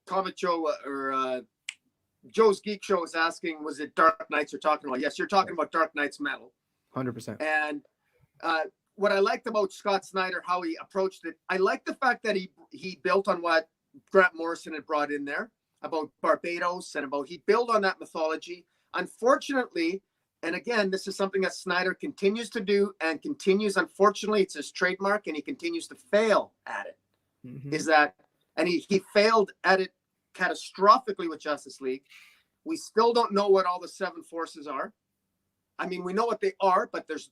Comic Joe or Joe's Geek Show is asking, was it Dark Knights you're talking about? Yes, you're talking about Dark Knights Metal. 100%. And what I liked about Scott Snyder, how he approached it, I like the fact that he built on what Grant Morrison had brought in there about Barbados and about he built on that mythology. Unfortunately, and again, this is something that Snyder continues to do and continues, unfortunately, it's his trademark and he continues to fail at it. Is that, and he failed at it catastrophically with Justice League. We still don't know what all the 7 forces are. I mean, we know what they are, but there's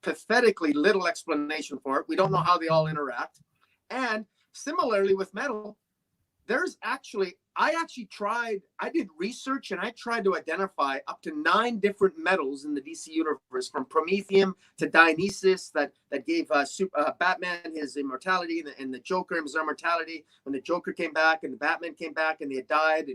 pathetically little explanation for it. We don't know how they all interact. And similarly with metal, I did research and I tried to identify up to 9 different metals in the DC universe, from Prometheum to Dionysus, that gave Batman his immortality, and the Joker his immortality when the Joker came back and the Batman came back and they had died,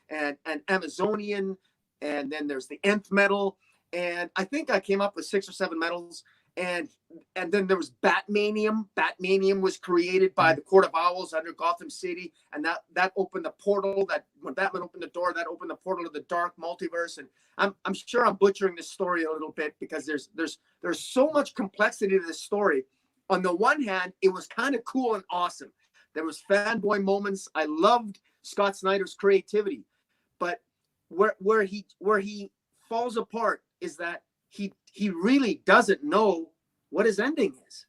and Amazonian, and then there's the nth metal, and I think I came up with 6 or 7 metals. And then there was Batmanium. Batmanium was created by the Court of Owls under Gotham City, and that opened the portal. That when Batman opened the door, that opened the portal to the dark multiverse. And I'm sure I'm butchering this story a little bit because there's so much complexity to this story. On the one hand, it was kind of cool and awesome. There was fanboy moments. I loved Scott Snyder's creativity, but where he falls apart is that he really doesn't know what his ending is.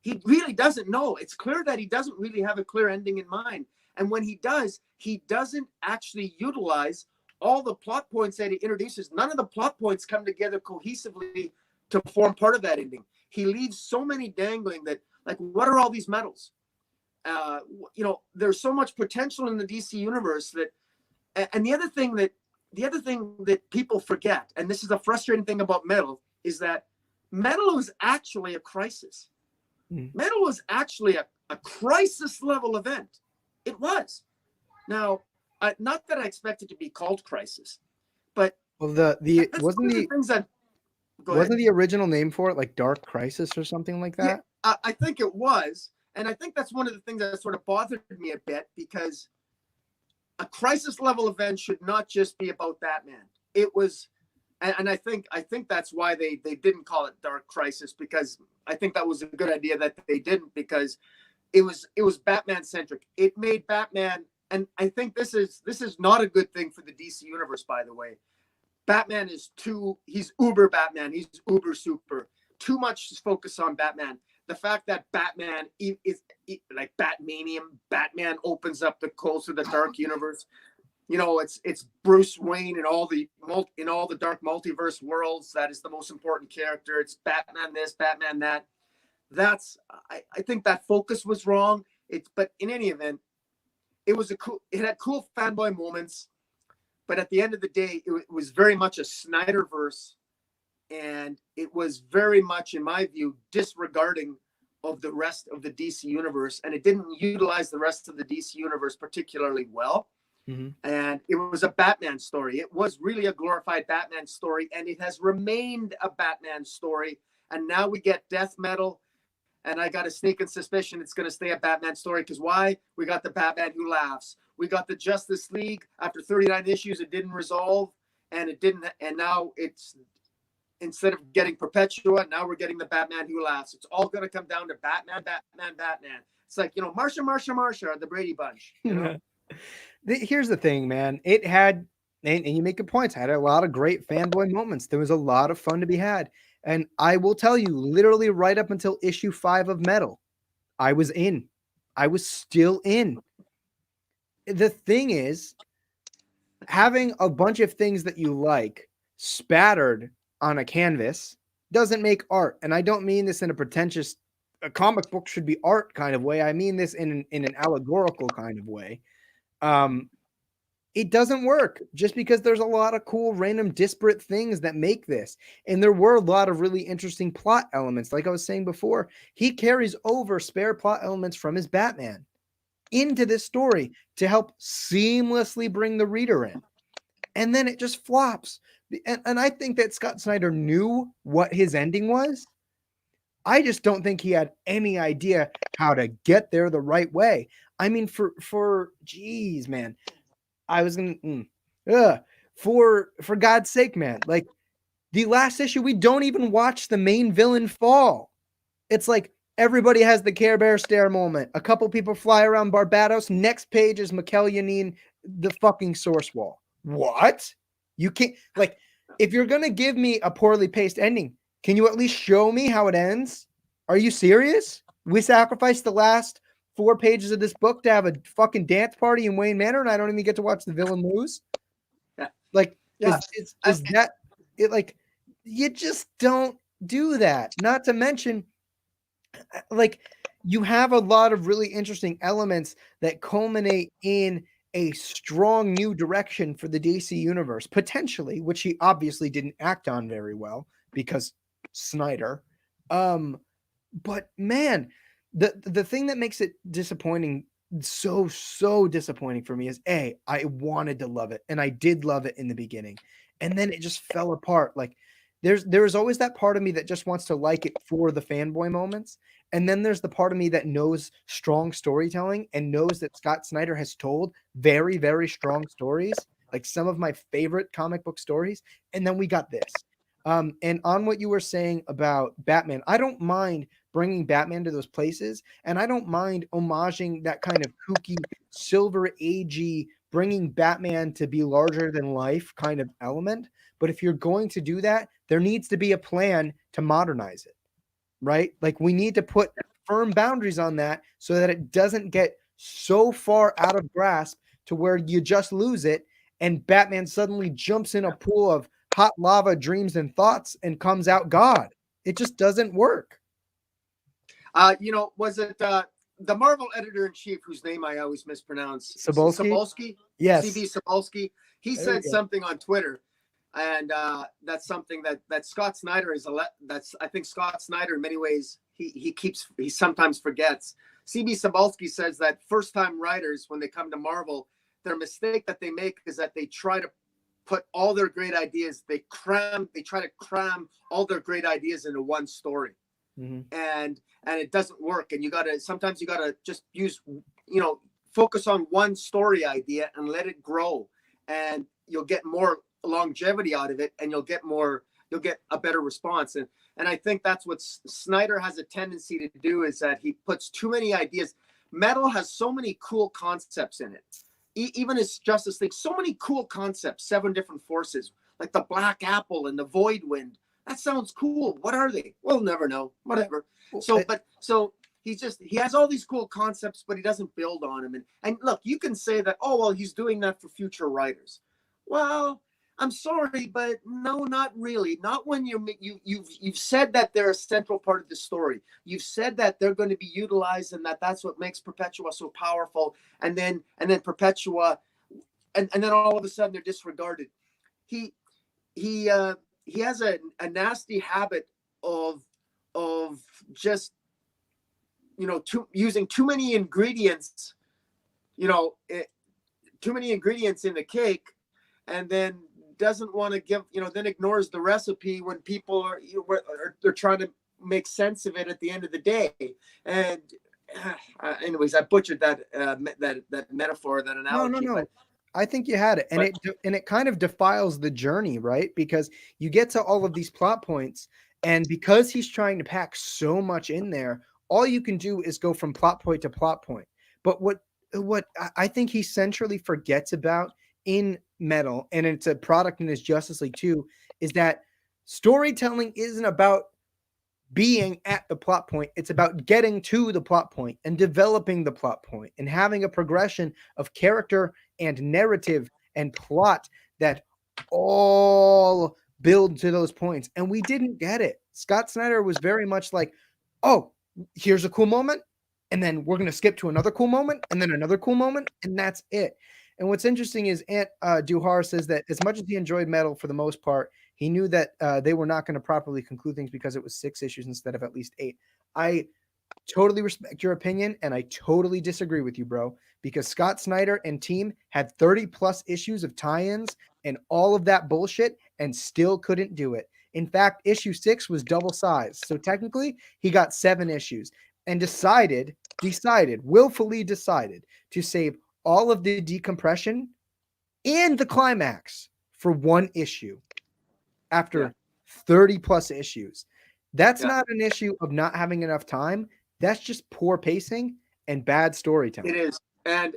He really doesn't know. It's clear that he doesn't really have a clear ending in mind. And when he does, he doesn't actually utilize all the plot points that he introduces. None of the plot points come together cohesively to form part of that ending. He leaves so many dangling that, like, what are all these metals? There's so much potential in the DC universe and the other thing that people forget, and this is a frustrating thing about metal, is that metal was actually a crisis. Metal was actually a crisis level event. It was. Now, not that I expect it to be called Crisis, but wasn't the original name for it like Dark Crisis or something like that? Yeah, I think it was, and I think that's one of the things that sort of bothered me a bit, because a crisis level event should not just be about Batman. It was, and I think that's why they didn't call it Dark Crisis, because I think that was a good idea that they didn't, because it was Batman centric. It made Batman, and I think this is not a good thing for the DC universe, by the way. Batman he's uber Batman, he's uber super. Too much focus on Batman. The fact that Batman is like Batmanium, Batman opens up the codes of the dark universe. It's Bruce Wayne in all the dark multiverse worlds. That is the most important character. It's Batman this, Batman that. I think that focus was wrong. But in any event, it had cool fanboy moments. But at the end of the day, it was very much a Snyderverse. And it was very much, in my view, disregarding of the rest of the DC universe. And it didn't utilize the rest of the DC universe particularly well. And it was a Batman story. It was really a glorified Batman story. And it has remained a Batman story. And now we get death metal. And I got a sneaking suspicion it's going to stay a Batman story. Because why? We got the Batman Who Laughs. We got the Justice League. After 39 issues, it didn't resolve. And now it's, instead of getting Perpetua, now we're getting the Batman Who Laughs. It's all going to come down to Batman. It's like, Marsha, the Brady Bunch. Here's the thing, man. It had, and you make good points, had a lot of great fanboy moments. There was a lot of fun to be had. And I will tell you, literally right up until issue 5 of Metal, I was in. I was still in. The thing is, having a bunch of things that you like spattered on a canvas doesn't make art. And I don't mean this in a pretentious, a comic book should be art kind of way. I mean this in an allegorical kind of way. It doesn't work just because there's a lot of cool, random, disparate things that make this. And there were a lot of really interesting plot elements. Like I was saying before, he carries over spare plot elements from his Batman into this story to help seamlessly bring the reader in. And then it just flops. And I think that Scott Snyder knew what his ending was. I just don't think he had any idea how to get there the right way. I mean, geez, man. I was gonna for God's sake, man. Like the last issue, we don't even watch the main villain fall. It's like everybody has the Care Bear stare moment. A couple people fly around Barbados. Next page is Mikkel Yanin, the fucking source wall. What? You can't, like, if you're gonna give me a poorly paced ending, can you at least show me how it ends? Are you serious? We sacrificed the last 4 pages of this book to have a fucking dance party in Wayne Manor, and I don't even get to watch the villain lose. Like, is that it? Like, you just don't do that. Not to mention, like, you have a lot of really interesting elements that culminate in a strong new direction for the DC universe, potentially, which he obviously didn't act on very well because Snyder. But man, the thing that makes it disappointing, so disappointing for me is I wanted to love it, and I did love it in the beginning, and then it just fell apart. Like there's always that part of me that just wants to like it for the fanboy moments, and then there's the part of me that knows strong storytelling and knows that Scott Snyder has told very, very strong stories, like some of my favorite comic book stories, and then we got this. And on what you were saying about Batman, I don't mind bringing Batman to those places, and I don't mind homaging that kind of kooky, silver agey, bringing Batman to be larger than life kind of element. But if you're going to do that, there needs to be a plan to modernize it, right? Like we need to put firm boundaries on that so that it doesn't get so far out of grasp to where you just lose it and Batman suddenly jumps in a pool of hot lava dreams and thoughts and comes out God. It just doesn't work. Was it the Marvel editor-in-chief, whose name I always mispronounce? Cebulski? Yes. CB Cebulski. He said something on Twitter, and that's something that Scott Snyder I think Scott Snyder in many ways he sometimes forgets. CB Cebulski says that first-time writers, when they come to Marvel, their mistake that they make is that they try to put all their great ideas, they try to cram all their great ideas into one story. Mm-hmm. And it doesn't work. And sometimes you gotta just focus on one story idea and let it grow, and you'll get more longevity out of it, and you'll get a better response. And I think that's what Snyder has a tendency to do, is that he puts too many ideas. Metal has so many cool concepts in it. Even his Justice League, so many cool concepts, 7 different forces, like the Black Apple and the Void Wind. That sounds cool. What are they? We'll never know. Whatever. So he has all these cool concepts, but he doesn't build on them. And look, you can say that, oh, well, he's doing that for future writers. Well, I'm sorry, but no, not really. Not when you've said that they're a central part of the story. You've said that they're going to be utilized, and that's what makes Perpetua so powerful. And then Perpetua, and then all of a sudden they're disregarded. He has a nasty habit of just using too many ingredients, too many ingredients in the cake, and then doesn't want to give, then ignores the recipe when people are they're trying to make sense of it at the end of the day. And anyways, I butchered that metaphor, that analogy. No. I think you had it, and it kind of defiles the journey, right? Because you get to all of these plot points, and because he's trying to pack so much in there, all you can do is go from plot point to plot point. But what I think he centrally forgets about in Metal, and it's a product in his Justice League too, is that storytelling isn't about being at the plot point. It's about getting to the plot point and developing the plot point and having a progression of character and narrative and plot that all build to those points. And we didn't get it. Scott Snyder was very much like, oh, here's a cool moment, and then we're going to skip to another cool moment, and then another cool moment, and that's it. And what's interesting is Ant Duhar says that as much as he enjoyed Metal for the most part, he knew that they were not going to properly conclude things because it was 6 issues instead of at least 8. I totally respect your opinion, and I totally disagree with you, bro, because Scott Snyder and team had 30-plus issues of tie-ins and all of that bullshit and still couldn't do it. In fact, issue 6 was double size. So technically, he got 7 issues and willfully decided to save all of the decompression and the climax for one issue after 30 plus issues. That's not an issue of not having enough time. That's just poor pacing and bad storytelling. It is. And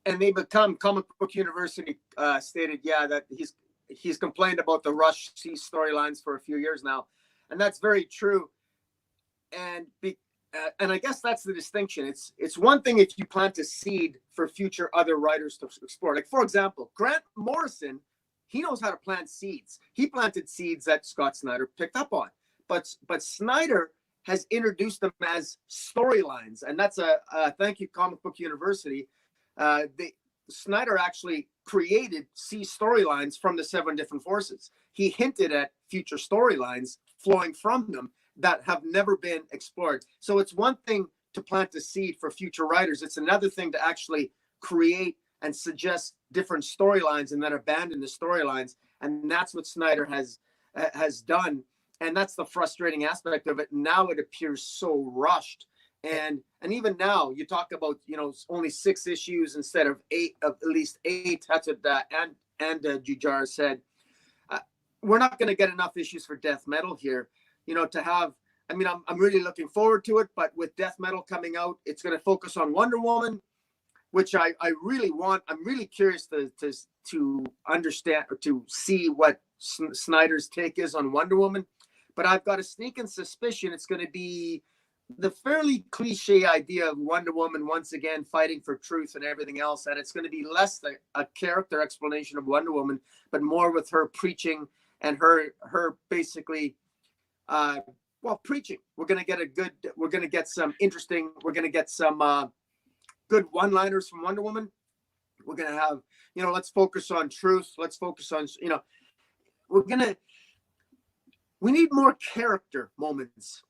they become Comic Book University stated, that he's complained about the rush C storylines for a few years now. And that's very true. And I guess that's the distinction. It's one thing if you plant a seed for future other writers to explore. Like, for example, Grant Morrison, he knows how to plant seeds. He planted seeds that Scott Snyder picked up on. But Snyder has introduced them as storylines. And that's a thank you, Comic Book University. Snyder actually created C storylines from the 7 different forces. He hinted at future storylines flowing from them that have never been explored. So it's one thing to plant a seed for future writers. It's another thing to actually create and suggest different storylines and then abandon the storylines. And that's what Snyder has done. And that's the frustrating aspect of it. Now it appears so rushed. And even now you talk about, only 6 issues instead of 8, of at least 8. That's what Jujar said. We're not going to get enough issues for Death Metal here, to have. I mean, I'm really looking forward to it, but with Death Metal coming out, it's going to focus on Wonder Woman, which I really want. I'm really curious to understand or to see what Snyder's take is on Wonder Woman. But I've got a sneaking suspicion it's going to be the fairly cliche idea of Wonder Woman once again fighting for truth and everything else. And it's going to be less a character explanation of Wonder Woman, but more with her preaching and her basically, preaching. We're going to get some good one-liners from Wonder Woman. We're going to have, let's focus on truth. Let's focus on, we need more character moments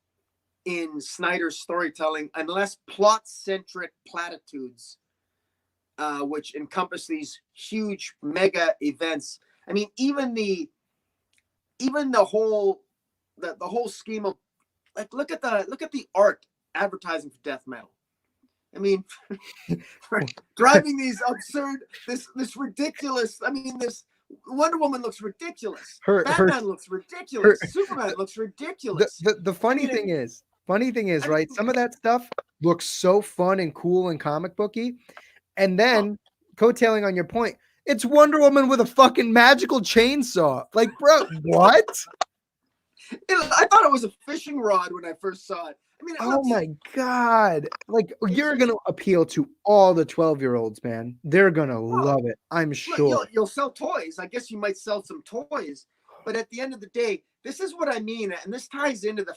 in Snyder's storytelling and less plot-centric platitudes, which encompass these huge mega events. I mean, even the whole scheme of, like, look at the art advertising for Death Metal. I mean, driving these absurd, this ridiculous. I mean, this Wonder Woman looks ridiculous. Batman looks ridiculous. Superman looks ridiculous. The funny thing is, right? Some of that stuff looks so fun and cool and comic booky, and then coattailing on your point, it's Wonder Woman with a fucking magical chainsaw. Like, bro, what? I thought it was a fishing rod when I first saw it. I mean, my God. Like, you're going to appeal to all the 12-year-olds, man. They're going to love it. I'm sure. You'll sell toys. I guess you might sell some toys. But at the end of the day, this is what I mean. And this ties into the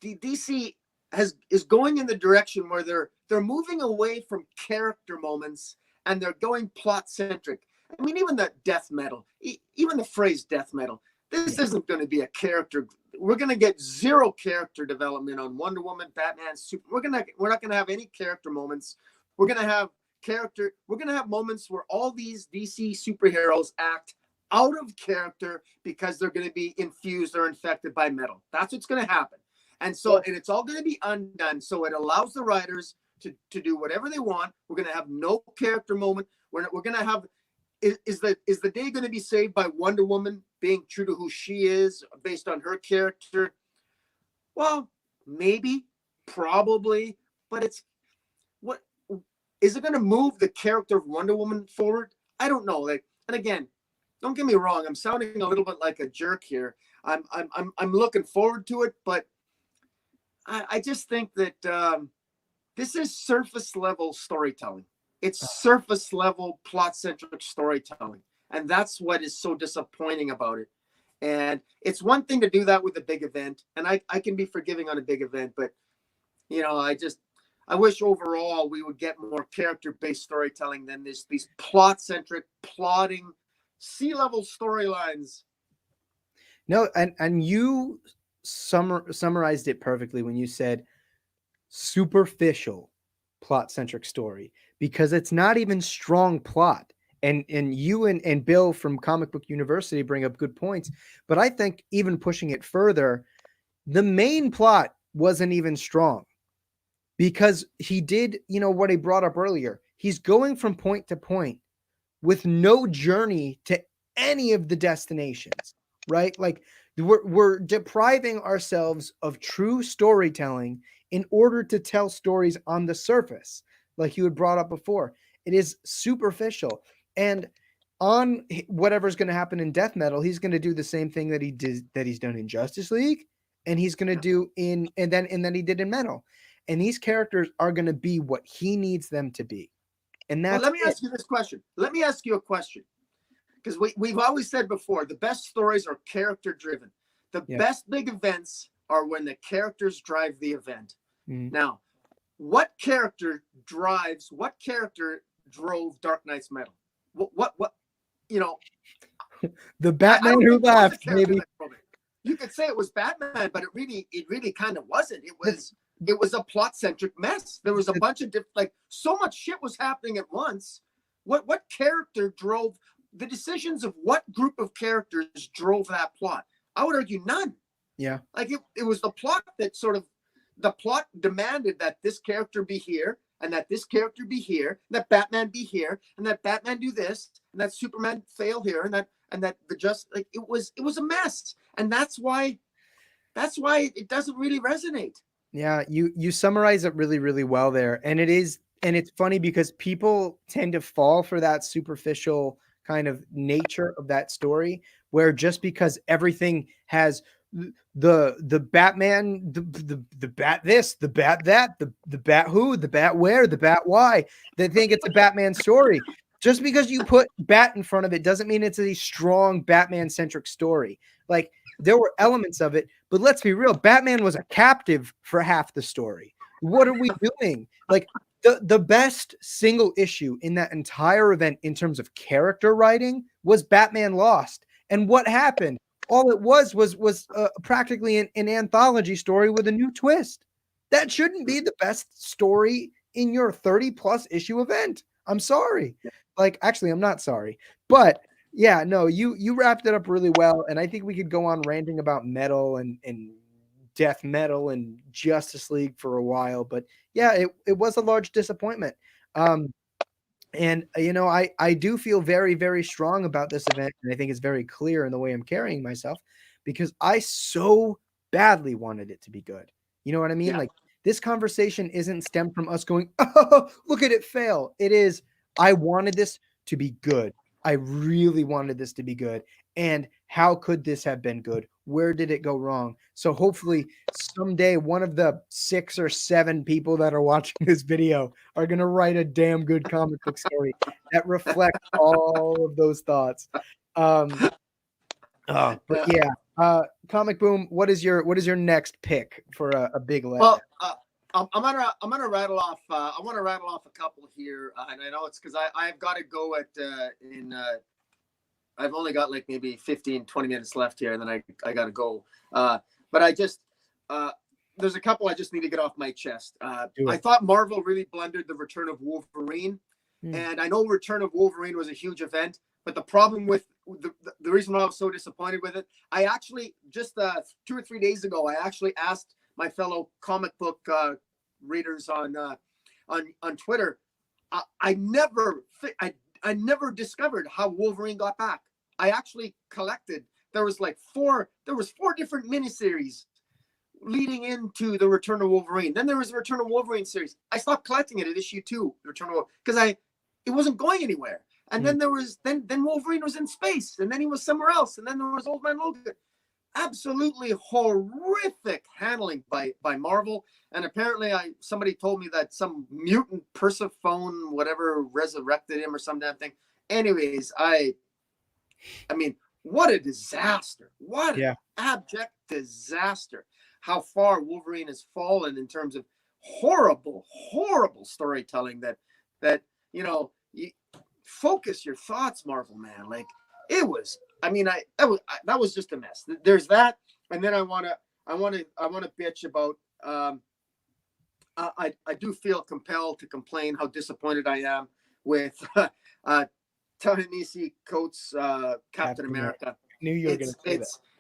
DC is going in the direction where they're moving away from character moments and they're going plot centric. I mean, even the Death Metal, even the phrase Death Metal, this isn't going to be a character. We're going to get zero character development on Wonder Woman, Batman, Superman. We're not going to have any character moments. We're going to have moments where all these DC superheroes act out of character because they're going to be infused or infected by metal. That's what's going to happen. And it's all going to be undone. So it allows the writers to do whatever they want. We're going to have no character moment. We're going to have, is the day going to be saved by Wonder Woman being true to who she is based on her character? Well, maybe, probably, but is it going to move the character of Wonder Woman forward? I don't know. Like, and again, don't get me wrong. I'm sounding a little bit like a jerk here. I'm looking forward to it, but I just think that this is surface level storytelling. It's surface level plot centric storytelling. And that's what is so disappointing about it. And it's one thing to do that with a big event. And I can be forgiving on a big event, but I wish overall we would get more character based storytelling than these plot centric plotting C-level storylines. No, and you summarized it perfectly when you said superficial plot-centric story, because it's not even strong plot. And you and Bill from Comic Book University bring up good points, but I think even pushing it further, the main plot wasn't even strong, because he did, what he brought up earlier. He's going from point to point with no journey to any of the destinations, right? Like we're depriving ourselves of true storytelling in order to tell stories on the surface, like you had brought up before. It is superficial. And on whatever's going to happen in death metal, he's going to do the same thing that he's done in Justice League, and he's going to do in and then he did in metal. And these characters are going to be what he needs them to be. And that's Well, let me ask you this question. Let me ask you a question. Because we've always said before, the best stories are character driven. The best big events are when the characters drive the event. Now, what character drove Dark Knight's metal? What you know, the Batman who laughed, maybe. You could say it was Batman, but it really kind of wasn't. It was a plot centric mess. There was a bunch of different, like, so much shit was happening at once. What character drove the decisions of what group of characters drove that plot? I would argue none. Yeah. Like it was the plot that the plot demanded that this character be here, and that this character be here, and that Batman be here, and that Batman do this, and that Superman fail here, and that it was a mess. And that's why it doesn't really resonate. Yeah, you summarize it really, really well there. And it's funny because people tend to fall for that superficial kind of nature of that story, where just because everything has the Batman, the bat this, the bat that, the bat who, the bat where, the bat why, they think it's a Batman story. Just because you put bat in front of it doesn't mean it's a strong Batman centric story. Like, there were elements of it, but let's be real, Batman was a captive for half the story. What are we doing? Like, the best single issue in that entire event in terms of character writing was Batman Lost. And what happened? All it was practically an anthology story with a new twist. That shouldn't be the best story in your 30+ issue event. I'm sorry. Like, actually, I'm not sorry. But yeah, no, you wrapped it up really well. And I think we could go on ranting about metal and death metal and Justice League for a while. But yeah, it was a large disappointment. And, I do feel very, very strong about this event. And I think it's very clear in the way I'm carrying myself, because I so badly wanted it to be good. You know what I mean? Yeah. Like, this conversation isn't stemmed from us going, oh, look at it fail. It is, I wanted this to be good. I really wanted this to be good. And how could this have been good? Where did it go wrong? So hopefully someday one of the 6 or 7 people that are watching this video are going to write a damn good comic book story that reflects all of those thoughts. But yeah, Comic Boom, what is your next pick for a big letdown? Well, I'm gonna rattle off. I want to rattle off a couple here, and I know it's because I've got to go I've only got like maybe 15, 20 minutes left here, and then I got to go. But I just there's a couple I just need to get off my chest. I thought Marvel really blundered the Return of Wolverine, and I know Return of Wolverine was a huge event, but the problem with the reason why I was so disappointed with it, I actually just 2 or 3 days ago, I actually asked my fellow comic book readers on Twitter. I never discovered how Wolverine got back. I actually collected. There was 4 different miniseries leading into the Return of Wolverine. Then there was the Return of Wolverine series. I stopped collecting it at issue 2, Return of Wolverine, because it wasn't going anywhere. And then there was then Wolverine was in space, and then he was somewhere else, and then there was Old Man Logan. Absolutely horrific handling by Marvel. And apparently somebody told me that some mutant Persephone whatever resurrected him or some damn thing. Anyways, I mean, what a disaster. What an abject disaster. How far Wolverine has fallen in terms of horrible storytelling that you focus your thoughts, Marvel, man. Like, it was, that was just a mess. There's that, and then I want to bitch about. I do feel compelled to complain how disappointed I am with Ta-Nehisi Coates' Captain America. Knew you were going to say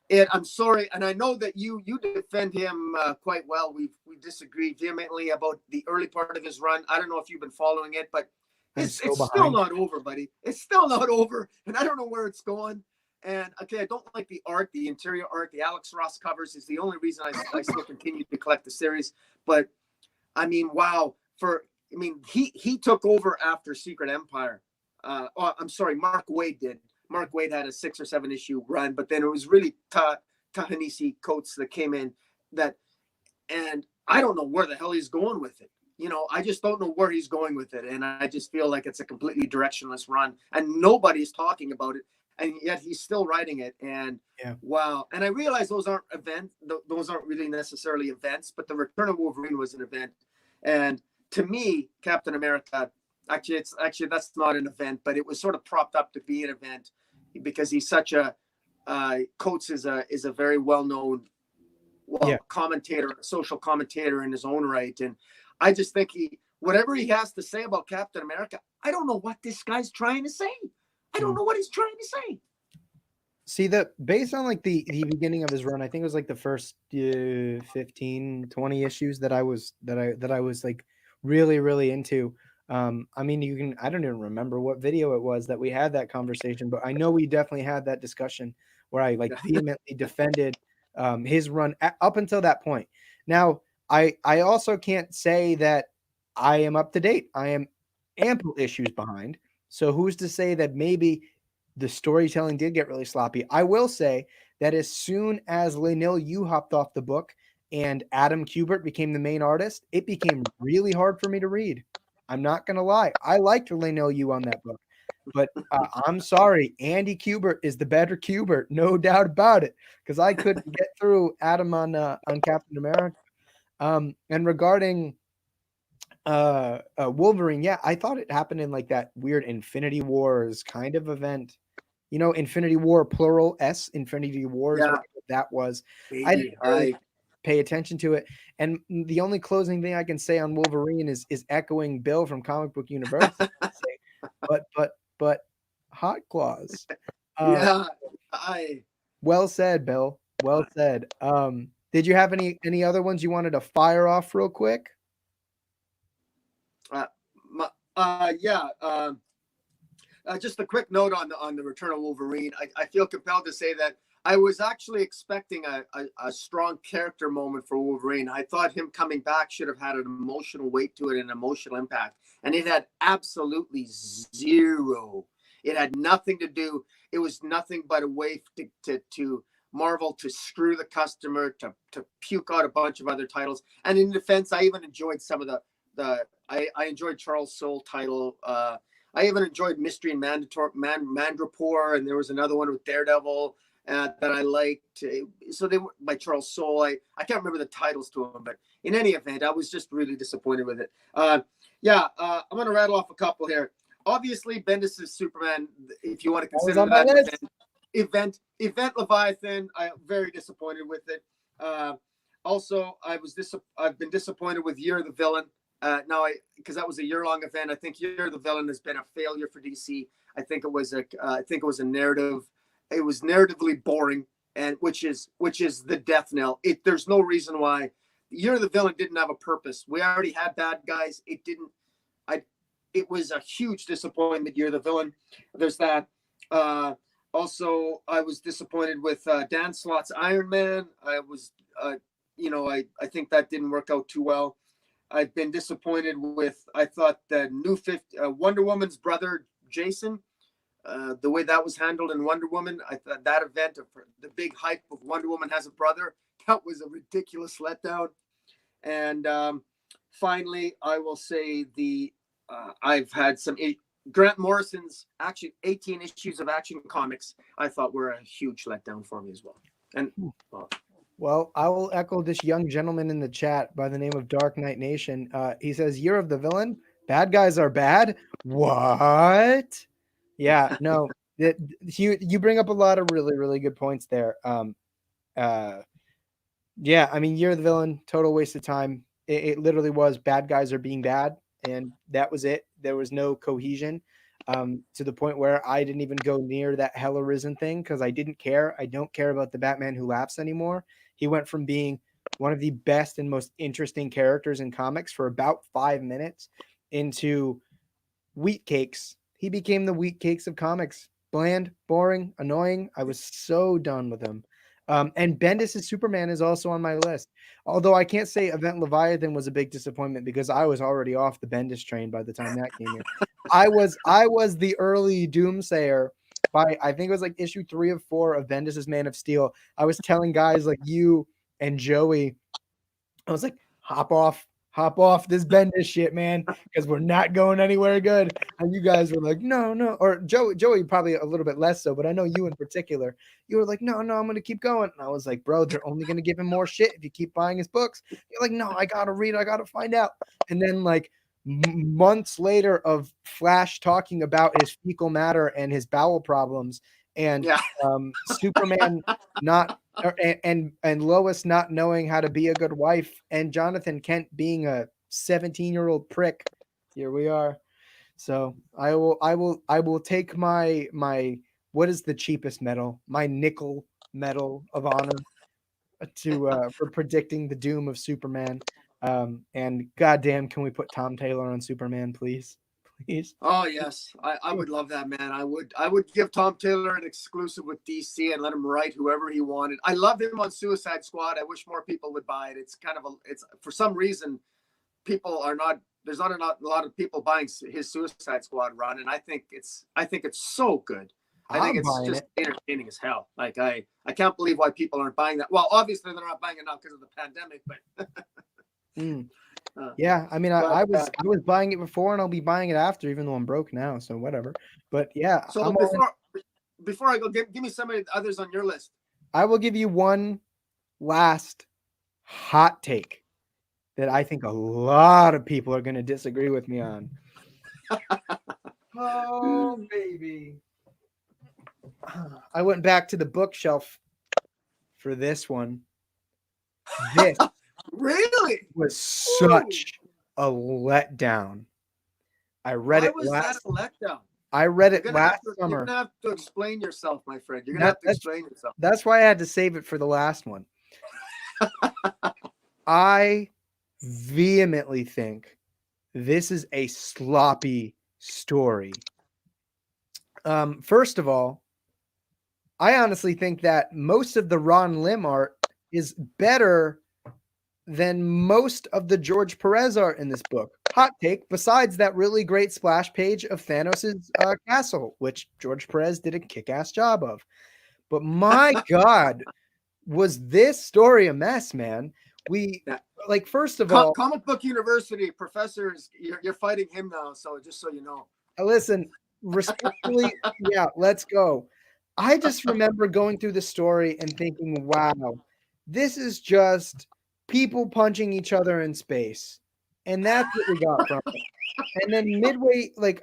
that. I'm sorry, and I know that you defend him quite well. We disagree vehemently about the early part of his run. I don't know if you've been following it, but I'm It's so it's still behind. not over, buddy. It's still not over, and I don't know where it's going. And okay, I don't like the art, the interior art, the Alex Ross covers is the only reason I still continue to collect the series. But I mean, wow, he took over after Secret Empire. I'm sorry, Mark Waid did. Mark Waid had a 6 or 7 issue run, but then it was really Ta-Nehisi Coates that came in that, and I don't know where the hell he's going with it. I just don't know where he's going with it, and I just feel like it's a completely directionless run, and nobody's talking about it, and yet he's still writing it. And Yeah. wow, and I realize those aren't events; those aren't really necessarily events, but the Return of Wolverine was an event, and to me, Captain America. Actually that's not an event, but it was sort of propped up to be an event because he's such a Coates is a very well known Yeah. commentator, social commentator in his own right. And I just think whatever he has to say about Captain America, I don't know what this guy's trying to say. I don't know what he's trying to say. See, based on like the beginning of his run, I think it was like the first 15, 20 issues that I was like really, really into. I mean, I don't even remember what video it was that we had that conversation, but I know we definitely had that discussion where I like vehemently defended his run up until that point. Now, I also can't say that I am up to date. I am ample issues behind. So who's to say that maybe the storytelling did get really sloppy? I will say that as soon as Lainil Yu hopped off the book and Adam Kubert became the main artist, it became really hard for me to read. I'm not going to lie. I liked Lainil Yu on that book, but I'm sorry. Andy Kubert is the better Kubert, no doubt about it, because I couldn't get through Adam on Captain America. And regarding Wolverine, yeah, I thought it happened in like that weird Infinity Wars kind of event. Infinity War plural S, Infinity Wars, whatever that was. I didn't really pay attention to it. And the only closing thing I can say on Wolverine is echoing Bill from Comic Book University. But hot claws. Well said, Bill. Well said. Did you have any other ones you wanted to fire off real quick? Just a quick note on the Return of Wolverine. I feel compelled to say that I was actually expecting a strong character moment for Wolverine. I thought him coming back should have had an emotional weight to it, an emotional impact, and it had absolutely zero. It had nothing to do. It was nothing but a way to Marvel to screw the customer, to puke out a bunch of other titles. And in defense, I even enjoyed some of I enjoyed Charles Soule title. I even enjoyed Mystery and Mandrapore, and there was another one with Daredevil that I liked. So they were by Charles Soule. I can't remember the titles to them, but in any event, I was just really disappointed with it. I'm going to rattle off a couple here. Obviously, Bendis' Superman, if you want to consider that event Leviathan, I'm very disappointed with it. Also, I've been disappointed with Year of the Villain. Because that was a year-long event, I think Year of the Villain has been a failure for DC. I think it was a narrative. It was narratively boring, and which is the death knell. There's no reason why Year of the Villain didn't have a purpose. We already had bad guys. It didn't. It was a huge disappointment. Year of the Villain. There's that. Also, I was disappointed with Dan Slott's Iron Man. I think that didn't work out too well. I've been disappointed with, I thought the new Wonder Woman's brother, Jason, the way that was handled in Wonder Woman. I thought that event of the big hype of Wonder Woman has a brother, that was a ridiculous letdown. And finally, I will say I've had some Grant Morrison's 18 issues of Action Comics, I thought were a huge letdown for me as well. And well, I will echo this young gentleman in the chat by the name of DarkKnightNation. He says, Year of the Villain, bad guys are bad? What? Yeah, no. You bring up a lot of really, really good points there. Yeah, I mean, Year of the Villain, total waste of time. It literally was bad guys are being bad, and that was it. There was no cohesion to the point where I didn't even go near that Hell Arisen thing because I didn't care. I don't care about the Batman Who Laughs anymore. He went from being one of the best and most interesting characters in comics for about 5 minutes into wheat cakes. He became the wheat cakes of comics. Bland, boring, annoying. I was so done with him. And Bendis' Superman is also on my list. Although I can't say Event Leviathan was a big disappointment because I was already off the Bendis train by the time that came here. I was the early doomsayer by I think it was like issue 3 of 4 of Bendis' Man of Steel. I was telling guys like you and Joey, I was like, hop off this Bendis shit, man, because we're not going anywhere good. And you guys were like, no, no. Or Joey probably a little bit less so, but I know you in particular. You were like, no, no, I'm gonna keep going. And I was like, bro, they're only gonna give him more shit if you keep buying his books. You're like, no, I gotta read, I gotta find out. And then like months later of Flash talking about his fecal matter and his bowel problems and Superman not and Lois not knowing how to be a good wife and Jonathan Kent being a 17-year-old prick. Here we are. So I will take my what is the cheapest medal? My nickel medal of honor to for predicting the doom of Superman. And goddamn, can we put Tom Taylor on Superman, please? Please. Oh yes, I would love that, man. I would give Tom Taylor an exclusive with DC and let him write whoever he wanted. I love him on Suicide Squad. I wish more people would buy it. It's kind of it's for some reason people are not. There's not a lot of people buying his Suicide Squad run, and I think it's so good. I think it's just entertaining as hell. Like I can't believe why people aren't buying that. Well, obviously they're not buying it now because of the pandemic, but. Yeah, I mean, I was buying it before, and I'll be buying it after, even though I'm broke now. So whatever. But yeah. So before I go, give me some of the others on your list. I will give you one last hot take that I think a lot of people are going to disagree with me on. Oh baby! I went back to the bookshelf for this one. This. Really? Was such a letdown. I read it last. Why was that a letdown? I read it last summer. You're gonna have to explain yourself, my friend. You're gonna have to explain yourself. That's why I had to save it for the last one. I vehemently think this is a sloppy story. First of all, I honestly think that most of the Ron Lim art is better than most of the George Perez art in this book. Hot take, besides that really great splash page of Thanos' castle, which George Perez did a kick-ass job of. But my God, was this story a mess, man? First of all... Comic Book University professors, you're fighting him now, so just so you know. Listen, respectfully, yeah, let's go. I just remember going through the story and thinking, wow, this is just... people punching each other in space. And that's what we got from it. And then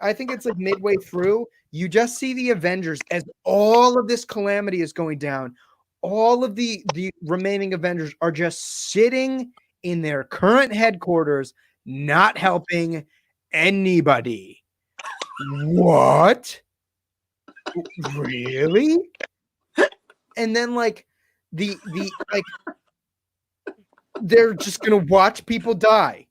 I think it's like midway through, you just see the Avengers as all of this calamity is going down. All of the remaining Avengers are just sitting in their current headquarters, not helping anybody. What? Really? And then they're just gonna watch people die.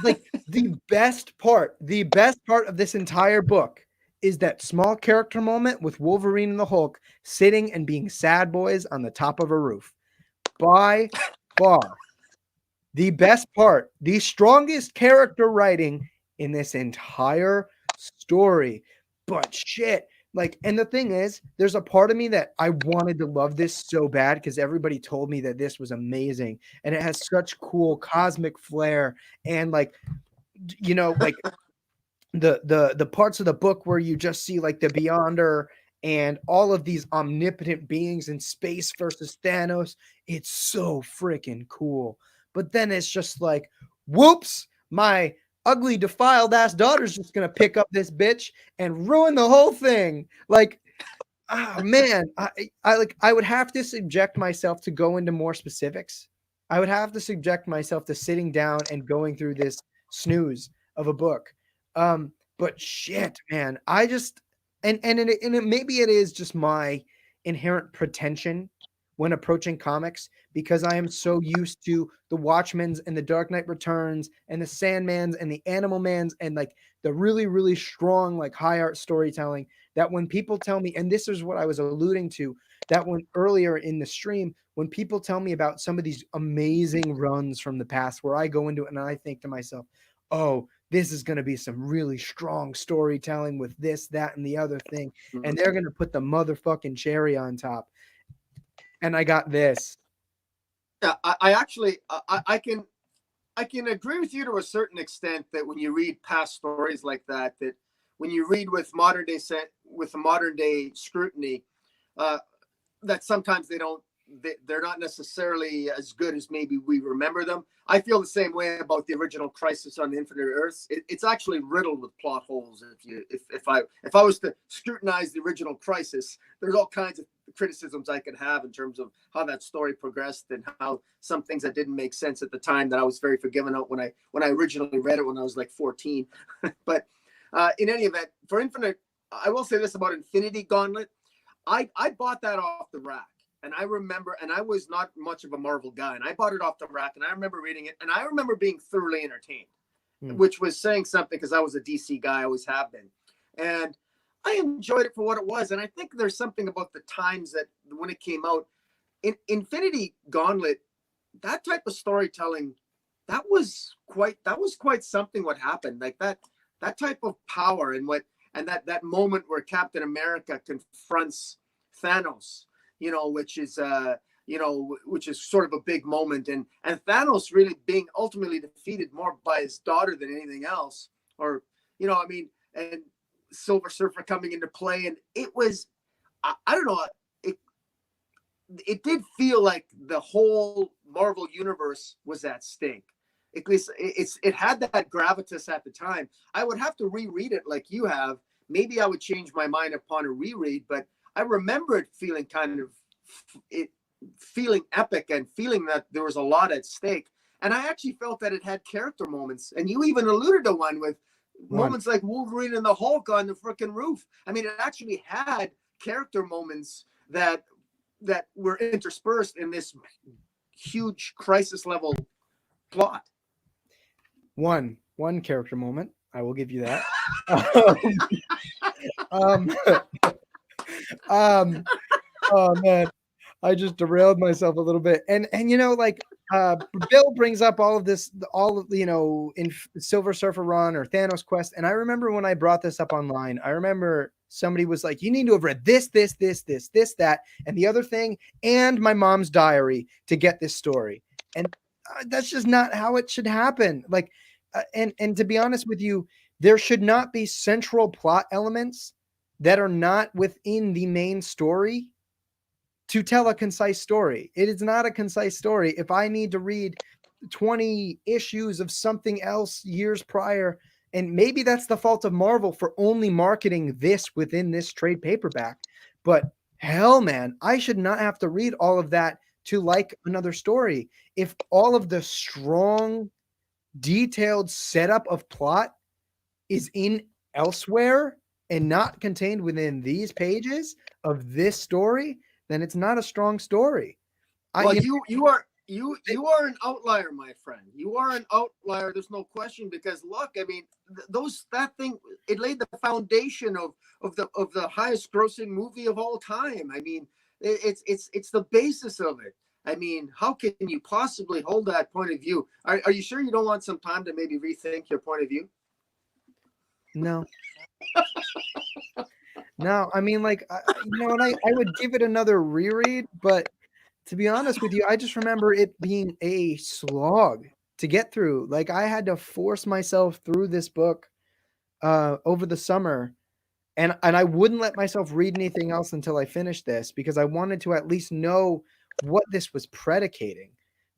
Like the best part of this entire book is that small character moment with Wolverine and the Hulk sitting and being sad boys on the top of a roof. By far, the best part, the strongest character writing in this entire story. But shit. And the thing is, there's a part of me that I wanted to love this so bad because everybody told me that this was amazing and it has such cool cosmic flair and the parts of the book where you just see the Beyonder and all of these omnipotent beings in space versus Thanos. It's so freaking cool. But then it's just whoops, my ugly defiled ass daughter's just gonna pick up this bitch and ruin the whole thing. Man, I would have to subject myself to go into more specifics. I would have to subject myself to sitting down and going through this snooze of a book. But shit, man, maybe it is just my inherent pretension when approaching comics, because I am so used to the Watchmen's and the Dark Knight Returns and the Sandman's and the Animal Man's and like the really, really strong, like high art storytelling, that when people tell me, and this is what I was alluding to, that when earlier in the stream, when people tell me about some of these amazing runs from the past where I go into it and I think to myself, oh, this is going to be some really strong storytelling with this, that, and the other thing. And they're going to put the motherfucking cherry on top. And I got this. Yeah, I actually, I can agree with you to a certain extent that when you read past stories like that, that when you read with modern day scrutiny, that sometimes they're not necessarily as good as maybe we remember them. I feel the same way about the original Crisis on Infinite Earths. It's actually riddled with plot holes. If I was to scrutinize the original Crisis, there's all kinds of criticisms I could have in terms of how that story progressed and how some things that didn't make sense at the time that I was very forgiving of when I originally read it when I was like 14. But in any event, for Infinite, I will say this about Infinity Gauntlet. I bought that off the rack. And I remember, and I was not much of a Marvel guy, and I bought it off the rack, and I remember reading it, and I remember being thoroughly entertained, which was saying something because I was a DC guy, I always have been. And I enjoyed it for what it was. And I think there's something about the times that when it came out, in Infinity Gauntlet, that type of storytelling, that was quite something what happened. Like that type of power and that moment where Captain America confronts Thanos, which is sort of a big moment, and Thanos really being ultimately defeated more by his daughter than anything else, or and Silver Surfer coming into play, and it was, I don't know, it did feel like the whole Marvel universe was at stake. At least it had that gravitas at the time. I would have to reread it like you have. Maybe I would change my mind upon a reread, but I remember it feeling feeling epic and feeling that there was a lot at stake. And I actually felt that it had character moments. And you even alluded to one with moments like Wolverine and the Hulk on the freaking roof. I mean, it actually had character moments that were interspersed in this huge crisis level plot. One character moment. I will give you that. Oh man, I just derailed myself a little bit. And Bill brings up all of this, in Silver Surfer run or Thanos Quest. And I remember when I brought this up online, I remember somebody was like, you need to have read this, that, and the other thing, and my mom's diary to get this story. And that's just not how it should happen. Like, and to be honest with you, there should not be central plot elements that are not within the main story to tell a concise story. It is not a concise story. If I need to read 20 issues of something else years prior, and maybe that's the fault of Marvel for only marketing this within this trade paperback, but hell, man, I should not have to read all of that to like another story. If all of the strong, detailed setup of plot is in elsewhere and not contained within these pages of this story, then it's not a strong story. Well, you are an outlier, my friend. You are an outlier. There's no question, because look, I mean, that thing, it laid the foundation of the highest grossing movie of all time. I mean, it's the basis of it. I mean, how can you possibly hold that point of view? Are you sure you don't want some time to maybe rethink your point of view? No. No, I mean, like, and I would give it another reread, but to be honest with you, I just remember it being a slog to get through. Like, I had to force myself through this book over the summer, and I wouldn't let myself read anything else until I finished this, because I wanted to at least know what this was predicating.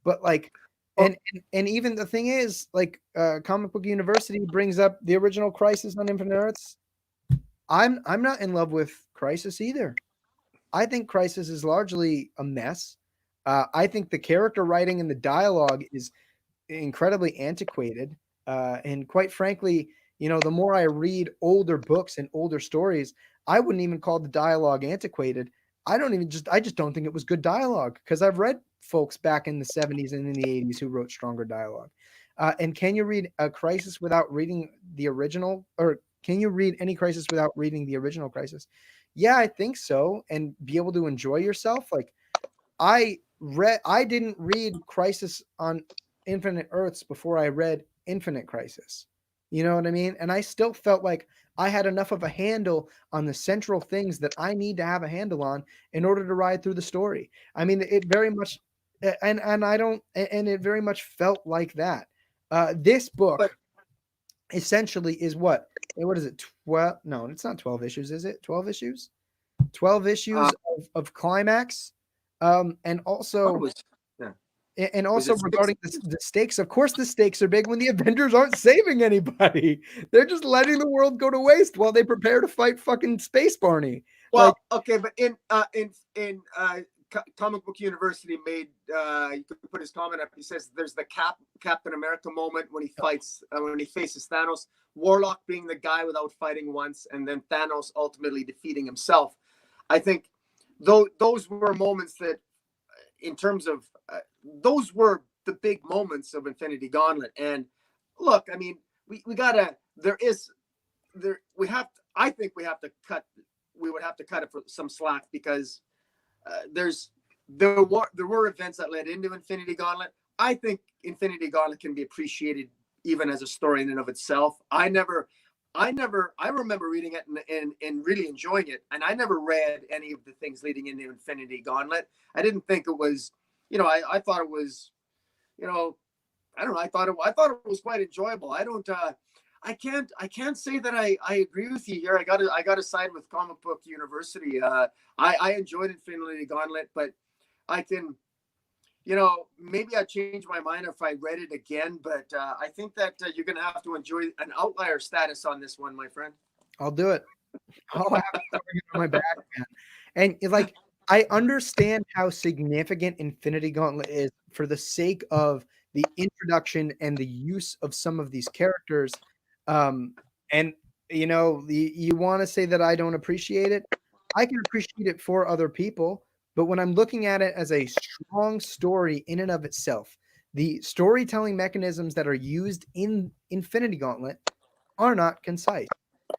But like, and even the thing is, like, Comic Book University brings up the original Crisis on Infinite Earths. I'm not in love with Crisis either. I think Crisis is largely a mess. I think the character writing and the dialogue is incredibly antiquated. And quite frankly, the more I read older books and older stories, I wouldn't even call the dialogue antiquated. I just don't think it was good dialogue, because I've read folks back in the 70s and in the 80s who wrote stronger dialogue. And can you read a Crisis without reading the original, or can you read any Crisis without reading the original Crisis? Yeah, I think so, and be able to enjoy yourself. Like I didn't read Crisis on Infinite Earths before I read Infinite Crisis. You know what I mean? And I still felt like I had enough of a handle on the central things that I need to have a handle on in order to ride through the story. I mean, it very much, and I don't, and it very much felt like that. This But book essentially is what? What is it? 12? No, it's not 12 issues, is it? 12 issues? 12 issues of climax. And I thought it also was, yeah. and Was also it six? regarding the stakes, of course the stakes are big when the Avengers aren't saving anybody. They're just letting the world go to waste while they prepare to fight fucking Space Barney. Like, Well, okay, but Comic Book University made you could put his comment up. He says there's the Captain America moment when he fights when he faces Thanos, Warlock being the guy without fighting once, and then Thanos ultimately defeating himself. I think those were moments that, in terms of those were the big moments of Infinity Gauntlet. And look, I mean, we gotta we have to, I think we would have to cut it for some slack, because there were events that led into Infinity Gauntlet. I think Infinity Gauntlet can be appreciated even as a story in and of itself. I remember reading it and really enjoying it, and I never read any of the things leading into Infinity Gauntlet. I didn't think it was, I thought it was, I don't know. I thought it was quite enjoyable. I can't say that I agree with you here. I gotta side with Comic Book University. I enjoyed Infinity Gauntlet, but I can, maybe I'd change my mind if I read it again. But I think that you're gonna have to enjoy an outlier status on this one, my friend. I'll do it. I'll have it on my back, man. And like, I understand how significant Infinity Gauntlet is for the sake of the introduction and the use of some of these characters. And you want to say that I don't appreciate it? I can appreciate it for other people, but when I'm looking at it as a strong story in and of itself, the storytelling mechanisms that are used in Infinity Gauntlet are not concise.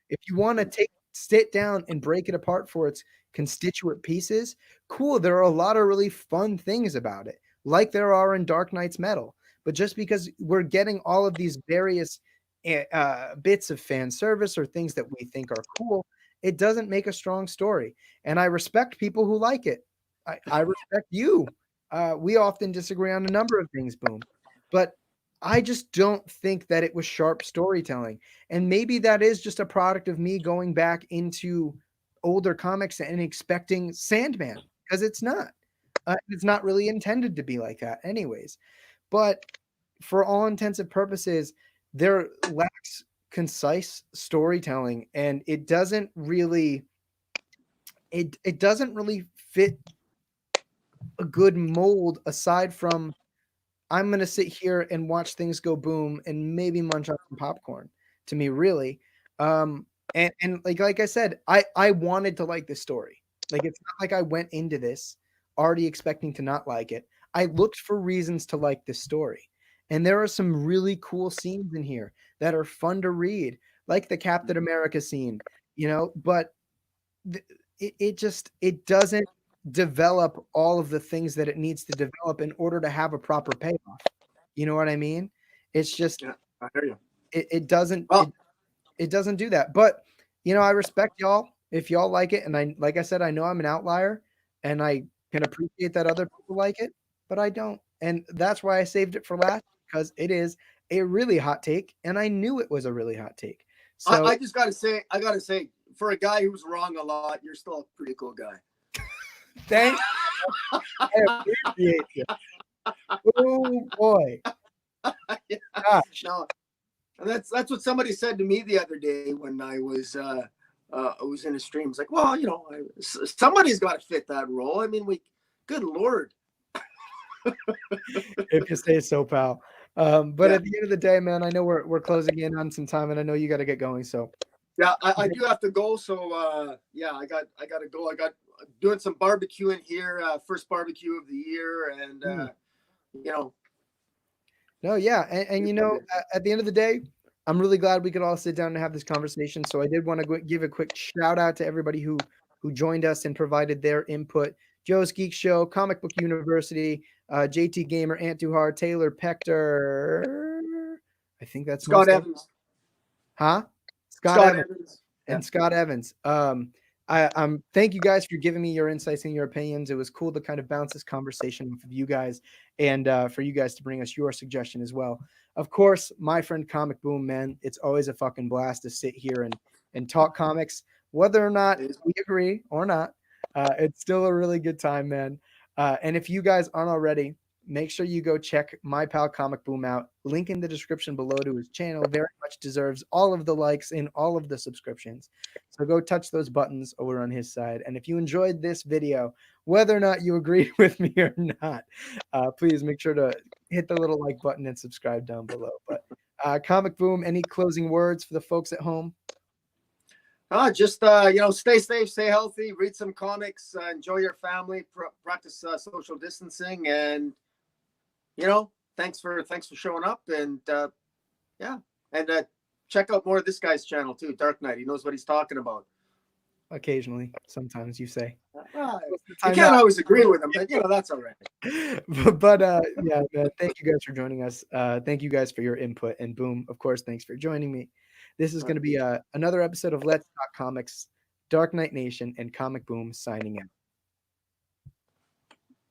If you want to sit down and break it apart for its constituent pieces, cool. There are a lot of really fun things about it, like there are in Dark Knight's Metal. But just because we're getting all of these various bits of fan service or things that we think are cool, it doesn't make a strong story. And I respect people who like it. I respect you. We often disagree on a number of things, Boom. But I just don't think that it was sharp storytelling. And maybe that is just a product of me going back into older comics and expecting Sandman, because it's not. It's not really intended to be like that anyways. But for all intents and purposes, there lacks concise storytelling, and it doesn't really fit a good mold, aside from I'm going to sit here and watch things go boom and maybe munch on some popcorn, to me, really. And like I said, I wanted to like this story. Like, it's not like I went into this already expecting to not like it. I looked for reasons to like this story. And there are some really cool scenes in here that are fun to read, like the Captain America scene, but it doesn't develop all of the things that it needs to develop in order to have a proper payoff. You know what I mean? It's just, Yeah, I hear you. it doesn't Well, it doesn't do that. But I respect y'all if y'all like it, and like I said, I know I'm an outlier, and I can appreciate that other people like it, but I don't. And that's why I saved it for last, because it is a really hot take, and I knew it was a really hot take. So I just gotta say, for a guy who's wrong a lot, you're still a pretty cool guy. thanks. I appreciate you. Oh boy. Yeah. Gosh. No, and that's what somebody said to me the other day when I was in a stream. It's like, well, somebody's got to fit that role. I mean, good Lord. If you say so, pal. But at the end of the day, man, I know we're closing in on some time, and I know you got to get going. So Yeah, I do have to go. So yeah, I got to go. doing some barbecuing here, first barbecue of the year, and No, yeah, and at the end of the day, I'm really glad we could all sit down and have this conversation. So I did want to give a quick shout out to everybody who joined us and provided their input. Joe's Geek Show, Comic Book University, JT Gamer, Ant Too Hard, Taylor Pector. I think that's Scott Evans. Huh? Scott Evans. And Scott Evans. Thank you guys for giving me your insights and your opinions. It was cool to kind of bounce this conversation off of you guys, and for you guys to bring us your suggestion as well. Of course, my friend Comic Boom, man, it's always a fucking blast to sit here and talk comics, whether or not we agree or not. It's still a really good time, man. And if you guys aren't already, make sure you go check my pal Comic Boom out. Link in the description below to his channel. Very much deserves all of the likes and all of the subscriptions. So go touch those buttons over on his side. And if you enjoyed this video, whether or not you agreed with me or not, please make sure to hit the little like button and subscribe down below. But Comic Boom, any closing words for the folks at home? Just stay safe, stay healthy, read some comics, enjoy your family, practice social distancing, and thanks for showing up, and check out more of this guy's channel too, Dark Knight. He knows what he's talking about. Occasionally, sometimes you say. You can't always agree with him, but that's all right. but yeah, man, thank you guys for joining us. Thank you guys for your input, and Boom, of course, thanks for joining me. This is going to be another episode of Let's Talk Comics, Dark Knight Nation, and Comic Boom signing out.